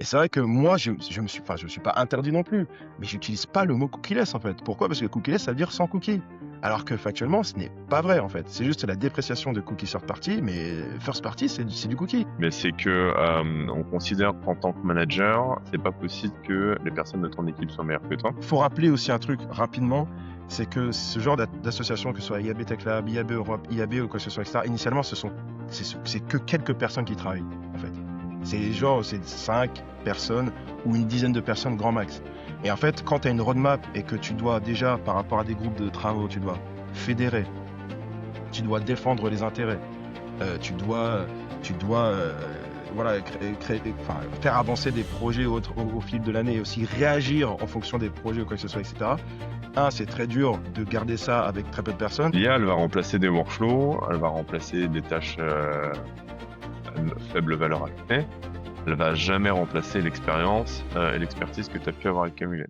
Et c'est vrai que moi, je me suis pas interdit non plus, mais j'utilise pas le mot cookieless en fait. Pourquoi? Parce que cookieless, ça veut dire sans cookies. Alors que factuellement, ce n'est pas vrai en fait. C'est juste la dépréciation de cookie third party, mais first party, c'est du cookie. Mais c'est que on considère qu'en tant que manager, c'est pas possible que les personnes de ton équipe soient meilleures que toi. Faut rappeler aussi un truc rapidement, c'est que ce genre d'association, que ce soit IAB Tech Lab, IAB Europe, IAB ou quoi que ce soit, etc., initialement, c'est que quelques personnes qui travaillent, en fait. C'est 5 personnes ou une dizaine de personnes grand max. Et en fait, quand tu as une roadmap et que tu dois déjà, par rapport à des groupes de travaux, tu dois fédérer, tu dois défendre les intérêts, tu dois voilà, faire avancer des projets au fil de l'année et aussi réagir en fonction des projets ou quoi que ce soit, etc. C'est très dur de garder ça avec très peu de personnes. L'IA, elle va remplacer des workflows, elle va remplacer des tâches à faible valeur ajoutée. Elle va jamais remplacer l'expérience et l'expertise que tu as pu avoir accumulée.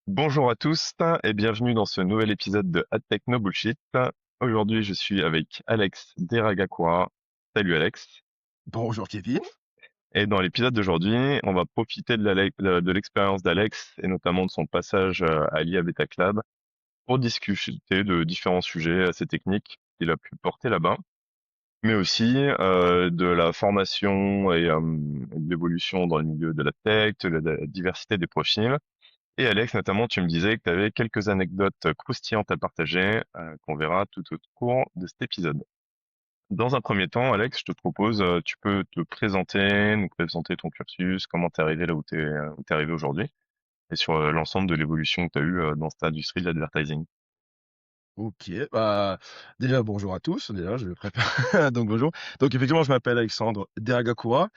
Bonjour à tous et bienvenue dans ce nouvel épisode de AdTech No Bullshit. Aujourd'hui, je suis avec Alex Deragakura. Salut Alex. Bonjour Kevin. Et dans l'épisode d'aujourd'hui, on va profiter de l'expérience d'Alex et notamment de son passage à l'IA Beta Club pour discuter de différents sujets assez techniques qu'il a pu porter là-bas, mais aussi de la formation et de l'évolution dans le milieu de la tech, de la diversité des profils. Et Alex, notamment, tu me disais que tu avais quelques anecdotes croustillantes à partager qu'on verra tout au cours de cet épisode. Dans un premier temps, Alex, je te propose, tu peux te présenter, nous présenter ton cursus, comment t'es arrivé là où t'es arrivé aujourd'hui, et sur l'ensemble de l'évolution que tu as eue dans cette industrie de l'advertising. Ok, bah déjà bonjour à tous, déjà je prépare. Donc bonjour. Donc effectivement, je m'appelle Alexandre Deragakura.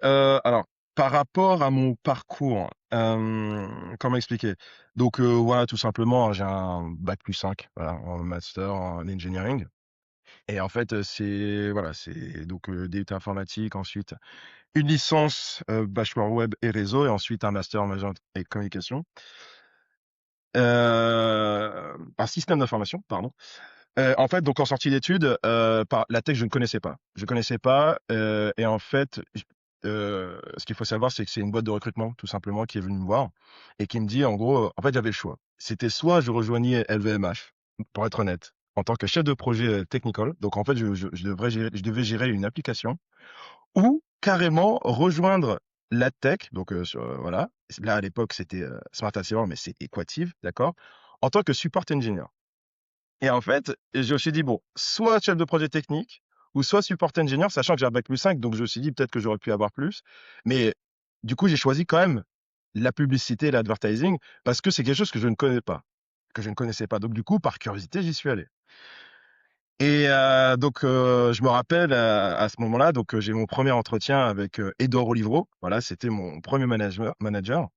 Alors, par rapport à mon parcours, comment expliquer? Donc voilà, tout simplement, j'ai un bac plus 5, voilà, en master en engineering. Et en fait, c'est voilà, c'est donc DUT informatique, ensuite une licence bachelor web et réseau, et ensuite un master en management et communication. Un système d'information, pardon. En fait, donc en sortie d'études, par la tech, je ne connaissais pas. Je connaissais pas, et en fait, ce qu'il faut savoir, c'est que c'est une boîte de recrutement, tout simplement, qui est venue me voir et qui me dit, en gros, en fait, j'avais le choix. C'était soit je rejoignais LVMH, pour être honnête, en tant que chef de projet, technical. Donc en fait, je devais gérer une application, ou carrément rejoindre la tech, donc voilà. Là, à l'époque, c'était, Smart Saver, mais c'est Equative, d'accord? En tant que support engineer. Et en fait, je me suis dit: «Bon, soit chef de projet technique ou soit support engineer», sachant que j'ai un bac +5, donc je me suis dit: «Peut-être que j'aurais pu avoir plus». Mais du coup, j'ai choisi quand même la publicité et l'advertising parce que c'est quelque chose que je ne connais pas, que je ne connaissais pas. Donc du coup, par curiosité, j'y suis allé. Et donc je me rappelle, à ce moment-là, donc j'ai mon premier entretien avec, Edouard Olivreau. Voilà, c'était mon premier manager.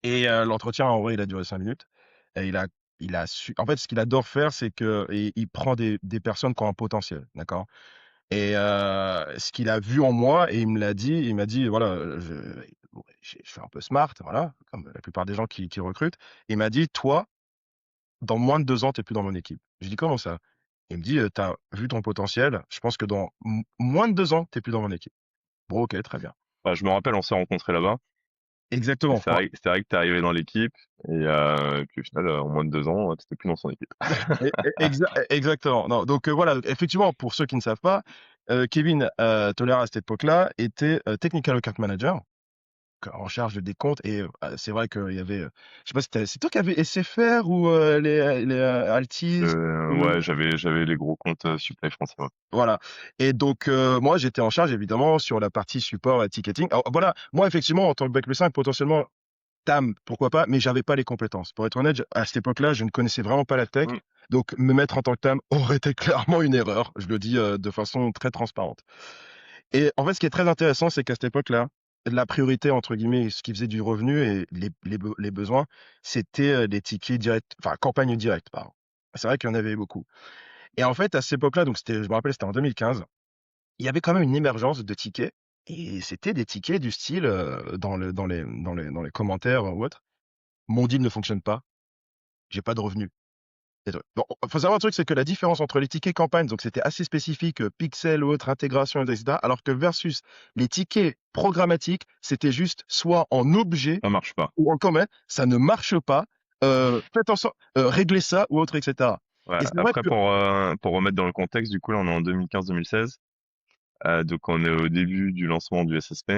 Et l'entretien, en vrai, il a duré 5 minutes, et il a su en fait, ce qu'il adore faire, c'est qu'il prend des personnes qui ont un potentiel, d'accord? Et ce qu'il a vu en moi, et il me l'a dit, il m'a dit: «Voilà, je suis un peu smart, voilà, comme la plupart des gens qui recrutent». Il m'a dit: «Toi, dans moins de 2 ans, tu es plus dans mon équipe». J'ai dit: «Comment ça?» Il me dit: «Tu as vu ton potentiel, je pense que dans moins de 2 ans, tu es plus dans mon équipe». Bon, OK, très bien. Enfin, je me rappelle, on s'est rencontrés là-bas, et Exactement. c'est vrai que t'es arrivé dans l'équipe, et puis au final, en moins de 2 ans, t'étais plus dans son équipe. Exactement. Non, donc voilà, donc effectivement, pour ceux qui ne savent pas, Kevin, Tolera, à cette époque-là, était, technical account manager, en charge des comptes. Et c'est vrai qu'il y avait, je sais pas si c'est toi qui avais SFR ou Altice ou Ouais, j'avais les gros comptes supply français. Ouais. voilà. Et donc moi, j'étais en charge évidemment sur la partie support et ticketing. Alors voilà, moi effectivement, en tant que bac plus 5, potentiellement TAM, pourquoi pas, mais j'avais pas les compétences. Pour être honnête, à cette époque-là, je ne connaissais vraiment pas la tech, Mm. donc me mettre en tant que TAM aurait été clairement une erreur. Je le dis de façon très transparente. Et en fait, ce qui est très intéressant, c'est qu'à cette époque-là, la priorité, entre guillemets, ce qui faisait du revenu et les besoins, c'était les tickets directs, enfin, campagne directe, pardon. C'est vrai qu'il y en avait beaucoup. Et en fait, à cette époque-là, donc c'était, je me rappelle, c'était en 2015, il y avait quand même une émergence de tickets, et c'était des tickets du style, dans les commentaires ou autre: «Mon deal ne fonctionne pas, j'ai pas de revenus». des trucs. Bon, faut savoir un truc, c'est que la différence entre les tickets campagne, donc c'était assez spécifique, pixel ou autre, intégration, etc., alors que versus les tickets programmatiques, c'était juste soit en objet Ça marche pas. ou en comment, ça ne marche pas, faites en sorte, réglez ça ou autre, etc. Ouais. Et c'est vrai Après, que, pour remettre dans le contexte, du coup, là, on est en 2015-2016. Donc, on est au début du lancement du SSP.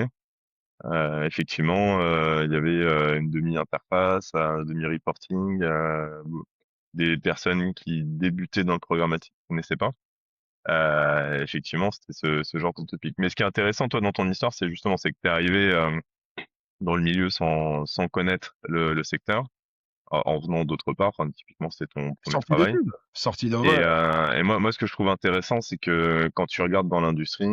Effectivement, il y avait une demi-interface, un demi-reporting, des personnes qui débutaient dans le programmatique qui ne connaissaient pas. Effectivement, c'était ce genre de topic. Mais ce qui est intéressant, toi, dans ton histoire, c'est justement c'est que tu es arrivé dans le milieu sans connaître le secteur, en venant d'autre part. Enfin, typiquement, c'était ton premier sortie travail. d'études, sortie de, ouais, Et moi, ce que je trouve intéressant, c'est que quand tu regardes dans l'industrie,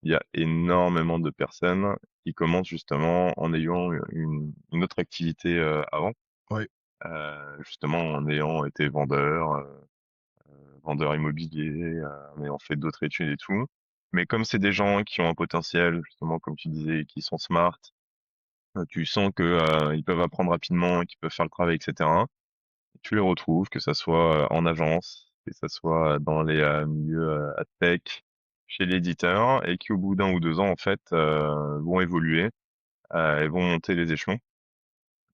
il y a énormément de personnes qui commencent justement en ayant une autre activité avant, ouais, justement en ayant été vendeur immobilier, en ayant fait d'autres études et tout. Mais comme c'est des gens qui ont un potentiel, justement, comme tu disais, qui sont smart, tu sens que ils peuvent apprendre rapidement, qu'ils peuvent faire le travail, etc. Tu les retrouves, que ça soit en agence, que ça soit dans les milieux tech, chez l'éditeur, et qui au bout d'1 ou 2 ans, en fait, vont évoluer, et vont monter les échelons.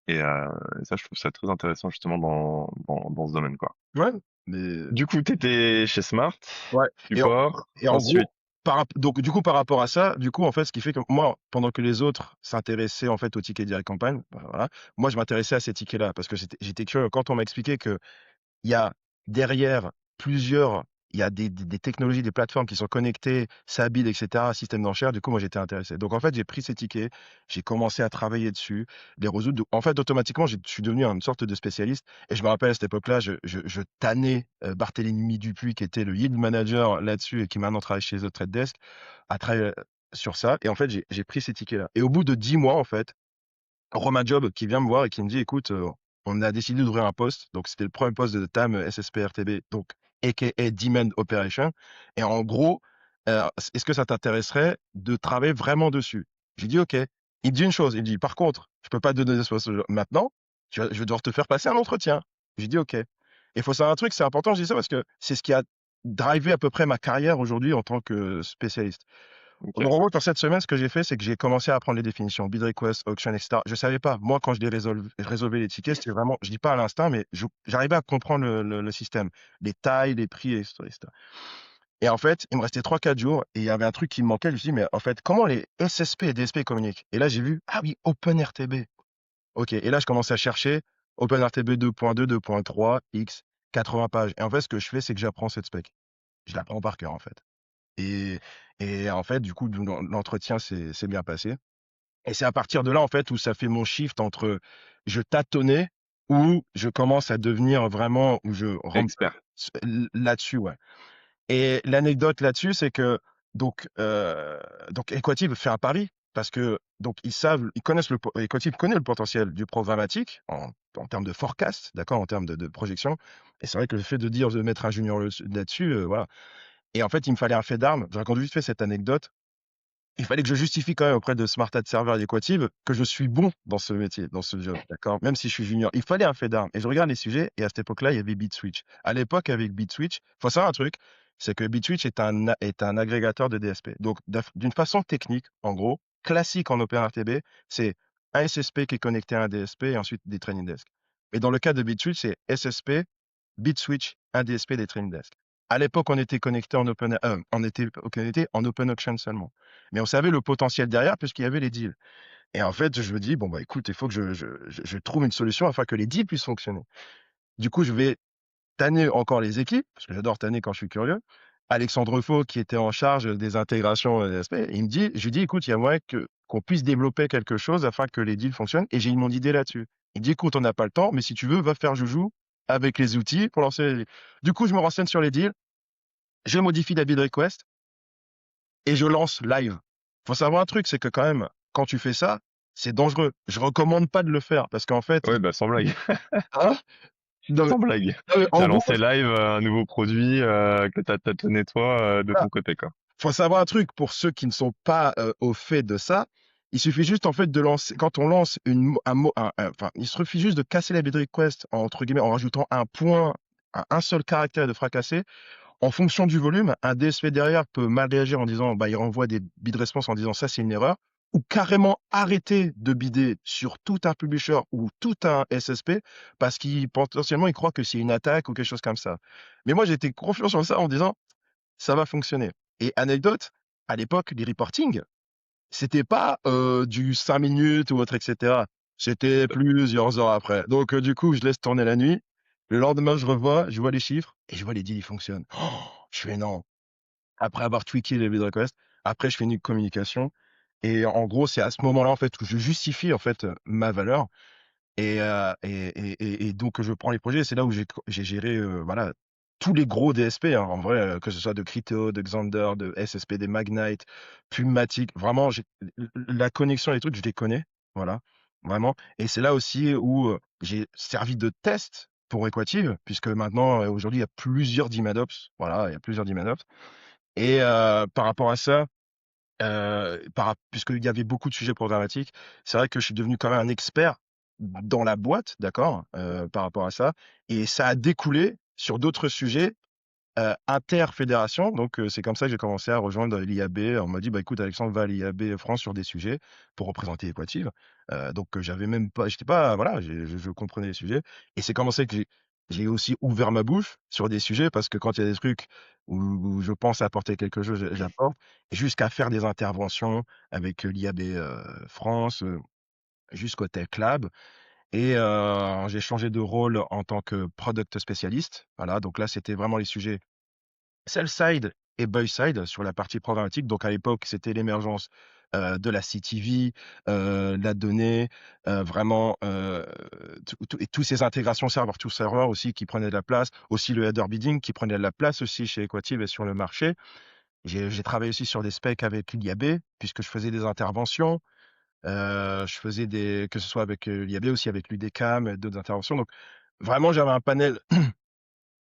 Et ça, je trouve ça très intéressant justement dans ce domaine, quoi. ouais, mais Du coup, tu étais chez Smart, ouais. Et en, support, et en ensuite, gros, donc du coup, par rapport à ça, du coup, en fait, ce qui fait que moi, pendant que les autres s'intéressaient en fait aux tickets direct campagne, bah, voilà, moi, je m'intéressais à ces tickets-là parce que j'étais curieux. Quand on m'a expliqué que il y a derrière plusieurs, il y a des technologies, des plateformes qui sont connectées, ça build, etc., système d'enchères. Du coup, moi, j'étais intéressé. Donc, en fait, j'ai pris ces tickets, j'ai commencé à travailler dessus, les résoudre. En fait, automatiquement, je suis devenu une sorte de spécialiste. Et je me rappelle à cette époque-là, je tannais Barthélémy Dupuis, qui était le yield manager là-dessus et qui maintenant travaille chez The Trade Desk, à travailler sur ça. Et en fait, j'ai pris ces tickets-là. Et au bout de 10 mois, en fait, Romain Job qui vient me voir et qui me dit, écoute, on a décidé d'ouvrir un poste. Donc, c'était le premier poste de TAM SSPRTB, donc, aka Demand Operation. Et en gros, est-ce que ça t'intéresserait de travailler vraiment dessus? J'ai dit, OK. Il me dit une chose, il me dit, par contre, je peux pas te donner ce poste maintenant, je vais devoir te faire passer un entretien. J'ai dit, OK. Et il faut savoir un truc, c'est important, je dis ça parce que c'est ce qui a drivé à peu près ma carrière aujourd'hui en tant que spécialiste. ok, Donc, en gros, dans cette semaine, ce que j'ai fait, c'est que j'ai commencé à apprendre les définitions, bid request, auction, etc. Je savais pas. Moi, quand je résolvais les tickets, c'était vraiment, je dis pas à l'instinct, mais j'arrivais à comprendre le système, les tailles, les prix, etc. Et en fait, il me restait 3, 4 jours et il y avait un truc qui me manquait. Je me suis dit, mais en fait, comment les SSP et DSP communiquent? Et là, j'ai vu, ah oui, OpenRTB. OK. Et là, je commençais à chercher OpenRTB 2.2, 2.3, X, 80 pages. Et en fait, ce que je fais, c'est que j'apprends cette spec. Je l'apprends par cœur, en fait. Et, et en fait, du coup, l'entretien s'est bien passé. Et c'est à partir de là, en fait, où ça fait mon shift entre je tâtonnais ou je commence à devenir vraiment, où je rentre expert. là-dessus, ouais. Et l'anecdote là-dessus, c'est que donc Equative fait un pari parce que donc ils connaissent Equative connaît le potentiel du programmatique en termes de forecast, d'accord, en termes de projection. Et c'est vrai que le fait de dire de mettre un junior là-dessus, voilà. Et en fait, il me fallait un fait d'armes. Je raconte vite fait cette anecdote. Il fallait que je justifie quand même auprès de Smart Ad Server et d'Equative que je suis bon dans ce métier, dans ce job, d'accord? Même si je suis junior. Il fallait un fait d'armes. Et je regarde les sujets, et à cette époque-là, il y avait BitSwitch. À l'époque, avec BitSwitch, faut savoir un truc, c'est que BitSwitch est un agrégateur de DSP. Donc, d'une façon technique, en gros, classique en OpenRTB, c'est un SSP qui est connecté à un DSP et ensuite des training desks. Et dans le cas de BitSwitch, c'est SSP, BitSwitch, un DSP, des training desks. À l'époque, on était connecté on était en Open Auction seulement. Mais on savait le potentiel derrière puisqu'il y avait les deals. Et en fait, je me dis, bon, bah écoute, il faut que je trouve une solution afin que les deals puissent fonctionner. Du coup, je vais tanner encore les équipes, parce que j'adore tanner quand je suis curieux. Alexandre Faux, qui était en charge des intégrations DSP, je lui dis, écoute, il y a moyen qu'on puisse développer quelque chose afin que les deals fonctionnent. Et j'ai mon idée là-dessus. Il dit, écoute, on n'a pas le temps, mais si tu veux, va faire joujou avec les outils pour lancer les deals. Du coup, je me renseigne sur les deals, je modifie la bid request et je lance live. Faut savoir un truc, c'est que quand même, quand tu fais ça, c'est dangereux. Je recommande pas de le faire parce qu'en fait, Ouais, bah, sans blague. hein? Non, mais- Sans blague. non, mais en T'as gros, lancé live un nouveau produit que t'as tâtonné toi de voilà. ton côté, quoi. Faut savoir un truc pour ceux qui ne sont pas au fait de ça. Il suffit juste en fait de lancer, quand on lance un mot, enfin, il suffit juste de casser la bid request entre guillemets en rajoutant un point un seul caractère de fracassé, en fonction du volume, un DSP derrière peut mal réagir en disant, bah, il renvoie des bid response en disant ça c'est une erreur, ou carrément arrêter de bider sur tout un publisher ou tout un SSP parce qu'il potentiellement il croit que c'est une attaque ou quelque chose comme ça. Mais moi j'étais confiant sur ça en disant ça va fonctionner. Et anecdote, à l'époque, les reporting, c'était pas du 5 minutes ou autre, etc. C'était plusieurs heures après. Donc, du coup, je laisse tourner la nuit. Le lendemain, je vois les chiffres et je vois les deals, ils fonctionnent. Oh, je fais non. Après avoir tweaké les bid requests, après, je fais une communication. Et en gros, c'est à ce moment-là, en fait, où je justifie, en fait, ma valeur. Et donc, je prends les projets. C'est là où j'ai géré voilà, tous les gros DSP, hein, en vrai, que ce soit de Criteo, de Xander, de SSP, des Magnite, Pubmatic. Vraiment, la connexion, les trucs, je les connais. Voilà, vraiment. Et c'est là aussi où j'ai servi de test pour Equative, puisque maintenant, aujourd'hui, il y a plusieurs DMADOps. Voilà, il y a plusieurs DMADOps. Et par rapport à ça, puisqu'il y avait beaucoup de sujets programmatiques, c'est vrai que je suis devenu quand même un expert dans la boîte, d'accord, par rapport à ça. Et ça a découlé sur d'autres sujets interfédération. Donc, c'est comme ça que j'ai commencé à rejoindre l'IAB. On m'a dit, bah, écoute, Alexandre, va à l'IAB France sur des sujets pour représenter Equative. Donc, j'avais même pas, j'étais pas, voilà, je comprenais les sujets. Et c'est comme ça que j'ai aussi ouvert ma bouche sur des sujets parce que quand il y a des trucs où je pense apporter quelque chose, j'apporte, jusqu'à faire des interventions avec l'IAB France, jusqu'au Tech Lab. Et j'ai changé de rôle en tant que product spécialiste. Voilà, donc là, c'était vraiment les sujets sell-side et buy-side sur la partie programmatique. Donc à l'époque, c'était l'émergence de la CTV, la donnée, vraiment et tous ces intégrations serveurs to serveur aussi qui prenaient de la place, aussi le header bidding qui prenait de la place aussi chez Equative et sur le marché. J'ai travaillé aussi sur des specs avec l'IAB puisque je faisais des interventions. Je faisais que ce soit avec l'IAB aussi avec l'UDECAM, d'autres interventions. Donc vraiment, j'avais un panel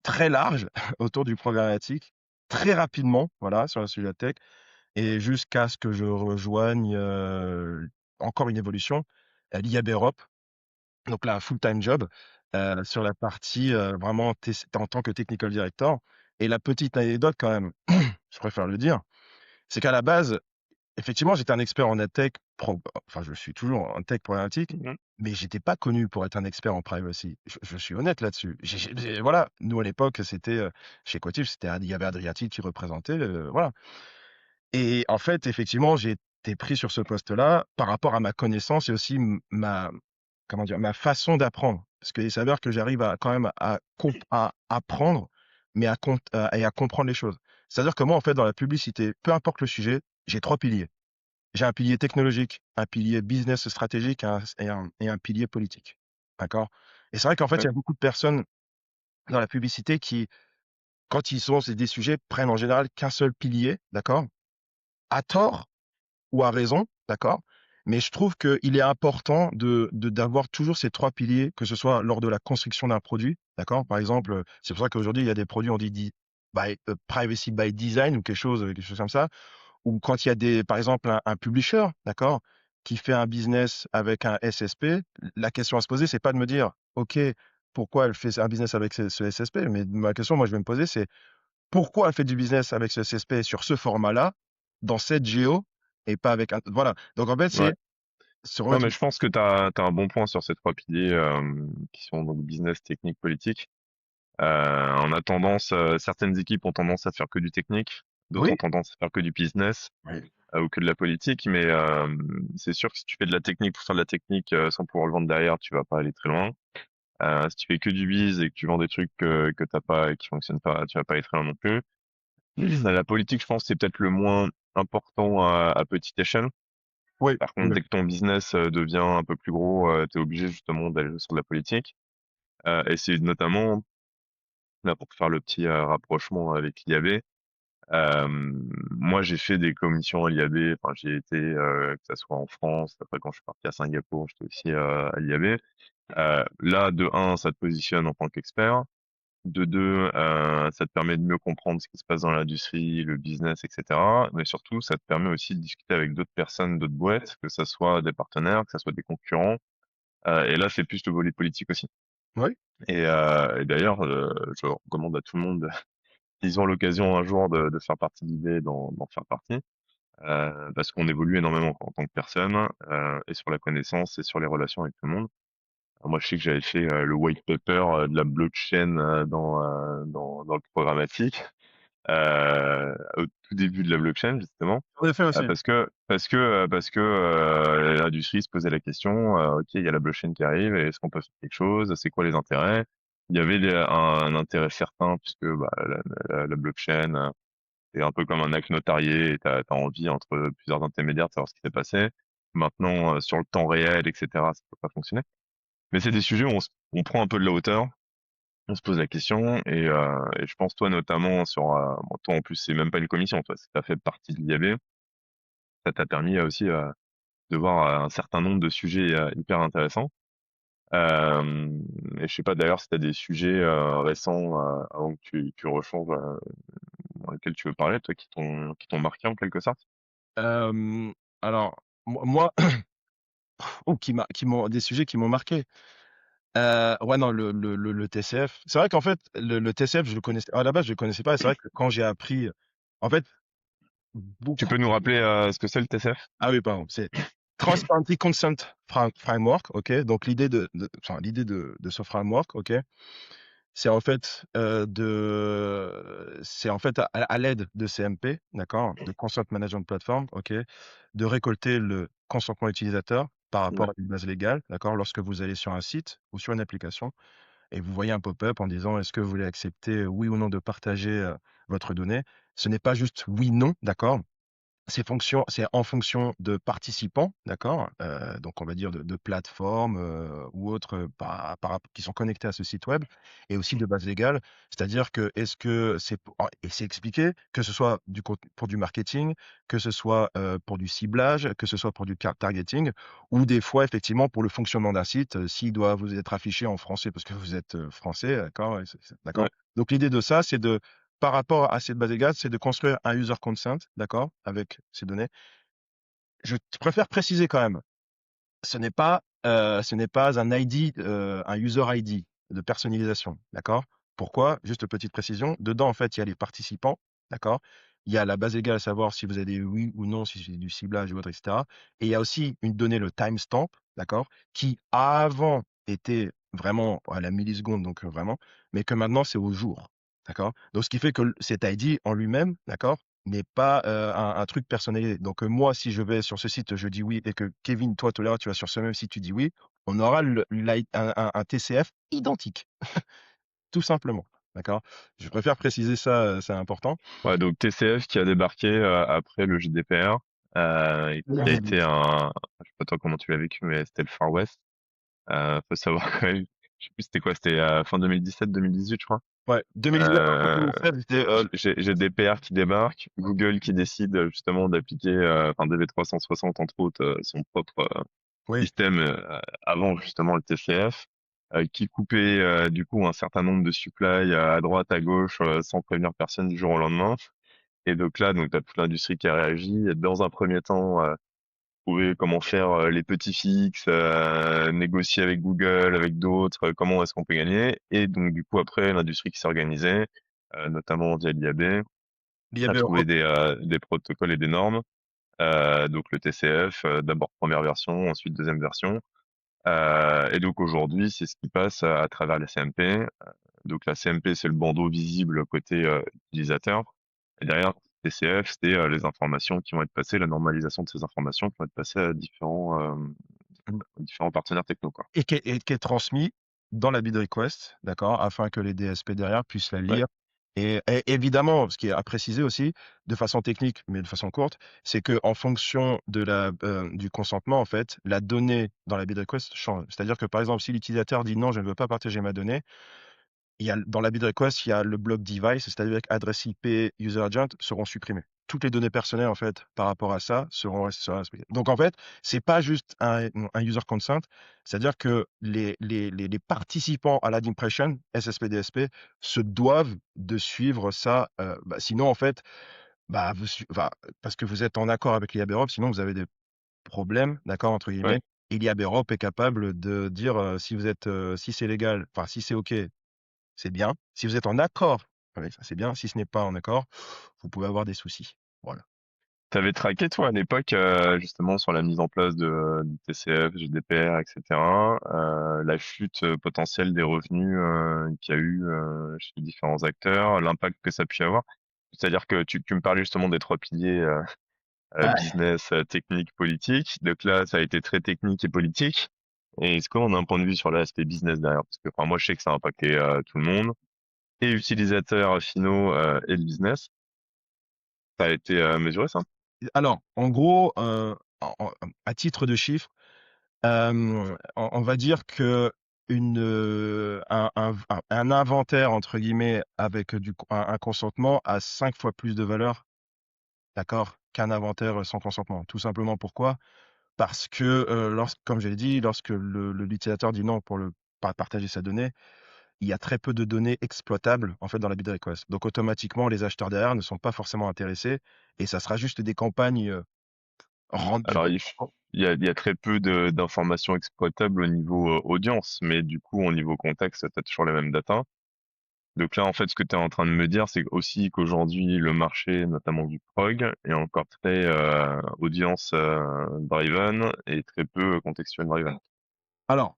très large autour du programmatique, très rapidement, voilà, sur le sujet tech, et jusqu'à ce que je rejoigne encore une évolution, l'IAB Europe, donc là, un full-time job sur la partie vraiment en tant que technical director. Et la petite anecdote quand même, je préfère le dire, c'est qu'à la base, effectivement, j'étais un expert en tech, enfin, je suis toujours en tech problématique, Mhm. mais j'étais pas connu pour être un expert en privacy. Je suis honnête là-dessus. Voilà, nous à l'époque, c'était chez Quatif, il y avait Adriatic qui représentait, voilà. Et en fait, effectivement, j'ai été pris sur ce poste-là par rapport à ma connaissance et aussi comment dire, ma façon d'apprendre. Parce qu'il s'avère que j'arrive à quand même à apprendre, mais et à comprendre les choses. C'est-à-dire que moi, en fait, dans la publicité, peu importe le sujet, j'ai trois piliers. J'ai un pilier technologique, un pilier business stratégique et un pilier politique. D'accord? Et c'est vrai qu'en fait, il Ouais. y a beaucoup de personnes dans la publicité qui, quand ils sont sur des sujets, prennent en général qu'un seul pilier, d'accord? À tort ou à raison, d'accord? Mais je trouve qu'il est important d'avoir toujours ces trois piliers, que ce soit lors de la construction d'un produit, d'accord? Par exemple, c'est pour ça qu'aujourd'hui, il y a des produits, on dit privacy by design ou quelque chose comme ça. Ou quand il y a par exemple, un publisher, d'accord, qui fait un business avec un SSP, la question à se poser, c'est pas de me dire, OK, pourquoi elle fait un business avec ce SSP? Mais ma question, moi, je vais me poser, c'est pourquoi elle fait du business avec ce SSP sur ce format-là, dans cette géo, et pas avec un. Voilà. Donc, en fait, Ouais. c'est se Non, remettre. mais je pense que tu as un bon point sur ces trois piliers qui sont donc business, technique, politique. On a tendance, certaines équipes ont tendance à faire que du technique, d'autres ont Oui, tendance à faire que du business oui, ou que de la politique. Mais c'est sûr que si tu fais de la technique pour faire de la technique sans pouvoir le vendre derrière, tu vas pas aller très loin. Si tu fais que du biz et que tu vends des trucs que t'as pas et qui fonctionnent pas, tu vas pas aller très loin non plus. La politique, je pense, c'est peut-être le moins important à petite échelle. oui, Par contre, oui. dès que ton business devient un peu plus gros, tu es obligé justement d'aller sur de la politique. Et c'est notamment, là pour faire le petit rapprochement avec l'IAB, euh, moi j'ai fait des commissions à l'IAB, enfin j'y ai été, que ça soit en France, après quand je suis parti à Singapour, j'étais aussi à l'IAB. Là, de un, ça te positionne en tant qu'expert. De deux, ça te permet de mieux comprendre ce qui se passe dans l'industrie, le business, etc. Mais surtout, ça te permet aussi de discuter avec d'autres personnes, d'autres boîtes, que ça soit des partenaires, que ça soit des concurrents. Et là, c'est plus le volet politique aussi. Oui. Et d'ailleurs, je recommande à tout le monde, s'ils ont l'occasion un jour de faire partie de l'idée, d'en faire partie, parce qu'on évolue énormément en tant que personne, et sur la connaissance et sur les relations avec tout le monde. Alors moi, je sais que j'avais fait le white paper de la blockchain dans le programmatique, au tout début de la blockchain justement, En effet aussi. parce que l'industrie se posait la question, ok, il y a la blockchain qui arrive, est-ce qu'on peut faire quelque chose, c'est quoi les intérêts? Il y avait un intérêt certain puisque bah, la blockchain c'est un peu comme un acte notarié, et t'as envie entre plusieurs intermédiaires de savoir ce qui s'est passé. Maintenant, sur le temps réel, etc., ça peut pas fonctionner. Mais c'est des sujets où on prend un peu de la hauteur, on se pose la question, et je pense toi notamment sur, bon, toi en plus c'est même pas une commission, toi, ça fait partie de l'IAB, ça t'a permis aussi de voir un certain nombre de sujets hyper intéressants. Euh, et je sais pas d'ailleurs si tu as des sujets récents avant que tu rechanges dans lesquels tu veux parler, toi qui t'ont marqué en quelque sorte. Hem, alors moi oh qui m'ont des sujets qui m'ont marqué. Ouais, non, le TCF. C'est vrai qu'en fait, le TCF, je le connaissais à la base, je le connaissais pas et c'est vrai que quand j'ai appris, en fait, Tu beaucoup peux nous rappeler ce que c'est le TCF? ah oui, pardon, c'est Transparency Consent Framework, OK? Donc l'idée de ce framework, OK? C'est en fait, c'est en fait à l'aide de CMP, d'accord? De Consent Management Platform, OK? De récolter le consentement utilisateur par rapport Ouais. à une base légale, d'accord? Lorsque vous allez sur un site ou sur une application et vous voyez un pop-up en disant: «Est-ce que vous voulez accepter, oui ou non de partager, votre donnée?» Ce n'est pas juste oui, non, d'accord? C'est en fonction de participants, d'accord? Donc on va dire de plateformes, ou autres, qui sont connectés à ce site web et aussi de base légale. C'est-à-dire que est-ce que c'est pour et c'est expliqué, que ce soit pour du marketing, que ce soit, pour du ciblage, que ce soit pour du targeting ou des fois effectivement pour le fonctionnement d'un site, s'il doit vous être affiché en français parce que vous êtes, français, d'accord? Et d'accord? Ouais. Donc l'idée de ça, c'est de par rapport à cette base de c'est de construire un user consent, d'accord? Avec ces données. Je préfère préciser quand même, ce n'est pas un ID, un user ID de personnalisation, d'accord? Pourquoi? Juste petite précision, dedans, en fait, il y a les participants, d'accord? Il y a la base égale à savoir si vous avez des oui ou non, si c'est du ciblage ou autre, et cetera. Et il y a aussi une donnée, le timestamp, d'accord? Qui avant était vraiment à la milliseconde, donc vraiment, mais que maintenant c'est au jour, d'accord? Donc ce qui fait que cet ID en lui-même, d'accord? N'est pas, un truc personnalisé. Donc, moi, si je vais sur ce site, je dis oui et que Kevin, toi, tout à l'heure, tu vas sur ce même site, tu dis oui, on aura le l'I un TCF identique, tout simplement, d'accord? Je préfère préciser ça, c'est important. Ouais, donc TCF qui a débarqué après le GDPR, et qui a été je sais pas toi comment tu l'as vécu, mais c'était le Far West. Faut savoir quand même, je sais plus c'était quoi, c'était fin 2017-2018, je crois. Ouais, 2019 Euh, 2016, c'était, GDPR qui débarque, Google qui décide justement d'appliquer, enfin DV360 entre autres, son propre oui, système avant justement le TCF, qui coupait du coup un certain nombre de supplies à droite, à gauche, sans prévenir personne du jour au lendemain. Et donc là, donc t'as toute l'industrie qui a réagi. Et dans un premier temps, trouver comment faire les petits fixes, négocier avec Google, avec d'autres, comment est-ce qu'on peut gagner. Et donc du coup après, l'industrie qui s'est organisée, notamment via l'IAB, a l'IAB trouvé Europe. des protocoles et des normes. Donc le TCF, d'abord première version, ensuite deuxième version. Et donc aujourd'hui, c'est ce qui passe à travers la CMP. Donc la CMP, c'est le bandeau visible côté utilisateur. Et derrière TCF, c'est les informations qui vont être passées, la normalisation de ces informations qui vont être passées à différents partenaires techno, quoi. Et qui est transmis dans la bid request, d'accord? Afin que les DSP derrière puissent la Ouais, lire et évidemment, ce qui est à préciser aussi, de façon technique, mais de façon courte, c'est que en fonction du consentement, en fait, la donnée dans la bid request change. C'est-à-dire que, par exemple, si l'utilisateur dit: «Non, je ne veux pas partager ma donnée», dans la bid request, il y a le bloc device, c'est-à-dire qu'adresse IP, user agent seront supprimés. Toutes les données personnelles, en fait, par rapport à ça, seront respectées. Donc, en fait, c'est pas juste un user consent, c'est-à-dire que les participants à l'ad impression, SSP, DSP, se doivent de suivre ça, sinon, en fait, parce que vous êtes en accord avec l'IAB Europe, sinon vous avez des problèmes, d'accord, entre ouais. guillemets. Et l'IAB Europe est capable de dire si vous êtes, si c'est légal, enfin si c'est OK, c'est bien. Si vous êtes en accord avec ça, c'est bien. Si ce n'est pas en accord, vous pouvez avoir des soucis. Voilà. T'avais traqué, toi, à l'époque, justement, sur la mise en place du TCF, GDPR, etc., la chute potentielle des revenus qu'il y a eu chez les différents acteurs, l'impact que ça a pu avoir. C'est-à-dire que tu me parlais justement des trois piliers Ouais. business, technique, politique. Donc là, ça a été très technique et politique. Et est-ce qu'on a un point de vue sur l'aspect business derrière? Parce que enfin, moi, je sais que ça a impacté tout le monde, et utilisateurs finaux et le business. Ça a été mesuré, ça? Alors, en gros, à titre de chiffre, on va dire que un inventaire entre guillemets avec un consentement a 5 fois plus de valeur, d'accord, qu'un inventaire sans consentement. Tout simplement pourquoi? Parce que comme je l'ai dit, lorsque l'utilisateur dit non pour partager sa donnée, il y a très peu de données exploitables en fait dans la bid request. Donc automatiquement, les acheteurs derrière ne sont pas forcément intéressés et ça sera juste des campagnes rendues. Alors, il y a très peu d'informations exploitables au niveau audience, mais du coup, au niveau contexte, tu as toujours les mêmes data. Donc là, en fait, ce que tu es en train de me dire, c'est aussi qu'aujourd'hui, le marché, notamment du prog, est encore très audience driven et très peu contextuel driven. Alors,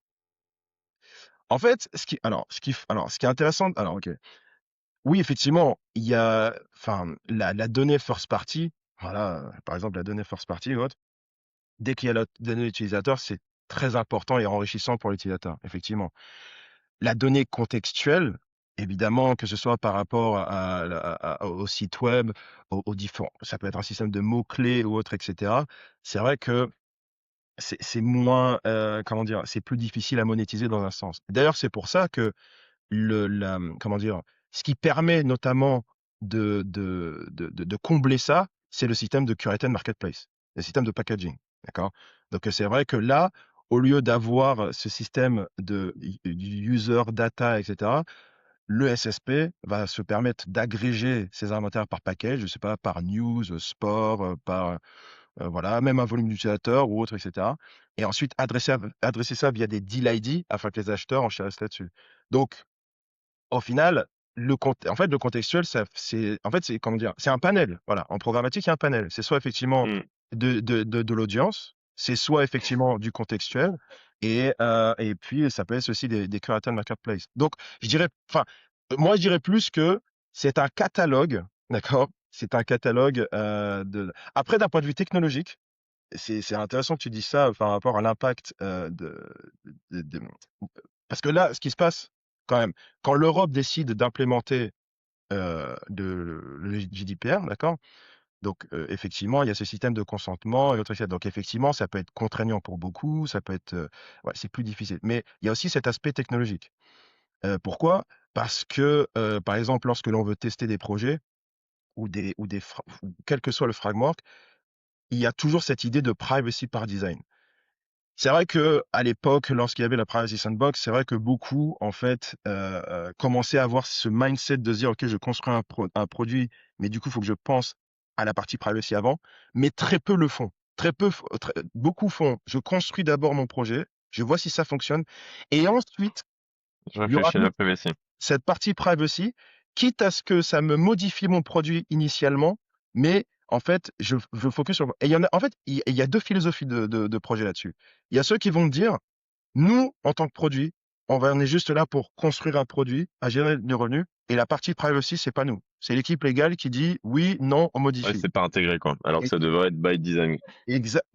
en fait, ce qui est intéressant, alors ok, oui, effectivement, il y a, enfin, la donnée first party, voilà, par exemple la donnée first party ou autre, dès qu'il y a la donnée utilisateur, c'est très important et enrichissant pour l'utilisateur, effectivement. La donnée contextuelle, évidemment, que ce soit par rapport au site web, aux différents, ça peut être un système de mots-clés ou autre, etc. C'est vrai que c'est moins, comment dire, c'est plus difficile à monétiser dans un sens. D'ailleurs, c'est pour ça que comment dire, ce qui permet notamment de combler ça, c'est le système de curated marketplace, le système de packaging, d'accord? Donc, c'est vrai que là, au lieu d'avoir ce système de user data, etc., le SSP va se permettre d'agréger ces inventaires par package, je sais pas, par news, sport, par voilà, même un volume d'utilisateurs ou autre, etc. Et ensuite adresser ça via des deal ID afin que les acheteurs enchérissent là-dessus. Donc, au final, en fait, le contextuel, en fait, c'est comment dire, c'est un panel. Voilà, en programmatique, il y a un panel. C'est soit effectivement Hmm. de l'audience, c'est soit effectivement du contextuel, et puis ça peut être aussi des curated marketplace. Donc, enfin, moi, je dirais plus que c'est un catalogue, d'accord? C'est un catalogue Après, d'un point de vue technologique, c'est intéressant que tu dis ça par rapport à l'impact de- de- parce que là, ce qui se passe quand même, quand l'Europe décide d'implémenter le GDPR, d'accord? Donc, effectivement, il y a ce système de consentement et autres, etc. Donc, effectivement, ça peut être contraignant pour beaucoup, ça peut être, ouais, c'est plus difficile. Mais il y a aussi cet aspect technologique. Pourquoi? Parce que, par exemple, lorsque l'on veut tester des projets ou quel que soit le framework, il y a toujours cette idée de privacy par design. C'est vrai que à l'époque, lorsqu'il y avait la Privacy Sandbox, c'est vrai que beaucoup, en fait, commençaient à avoir ce mindset de se dire: «OK, je construis un produit, mais du coup, il faut que je pense à la partie privacy avant». Mais très peu le font. Beaucoup font: «Je construis d'abord mon projet, je vois si ça fonctionne et ensuite, Je je réfléchis à la rajoute privacy. cette partie privacy, quitte à ce que ça me modifie mon produit initialement, mais en fait, je focus sur. Et il y en a, en fait, il y a deux philosophies de projet là-dessus. Il y a ceux qui vont dire, nous, en tant que produit, on est juste là pour construire un produit, à générer du revenu, et la partie privacy, c'est pas nous. C'est l'équipe légale qui dit oui, non, on Ouais, modifie. c'est pas intégré, quoi. Alors que ça devrait être by design.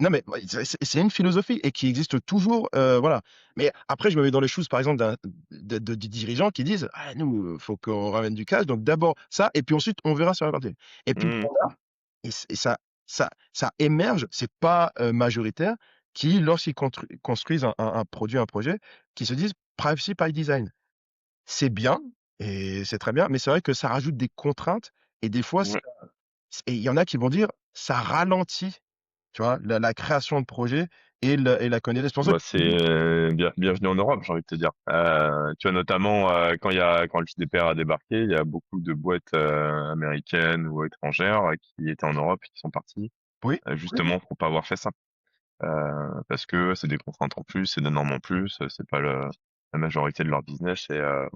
Non, mais ouais, c'est une philosophie et qui existe toujours, voilà. Mais après, je me mets dans les choses, par exemple, des dirigeants qui disent, ah, nous, faut qu'on ramène du cash, donc d'abord ça, et puis ensuite, on verra sur la partie. Et puis, Hmm. voilà. Et ça émerge, c'est pas majoritaire, qui, lorsqu'ils construisent un produit, un projet, qui se disent privacy by design. C'est bien, et c'est très bien, mais c'est vrai que ça rajoute des contraintes, et des fois, Ouais. et il y en a qui vont dire, ça ralentit, tu vois, la création de projet et la connaissance. C'est pour ça que Bah, c'est bienvenue en Europe, j'ai envie de te dire. Tu vois, notamment quand le GDPR a débarqué, il y a beaucoup de boîtes américaines ou étrangères qui étaient en Europe et qui sont parties oui, oui, oui. justement pour pas avoir fait ça. parce que c'est des contraintes en plus, c'est des normes en plus, c'est pas la majorité de leur business et ça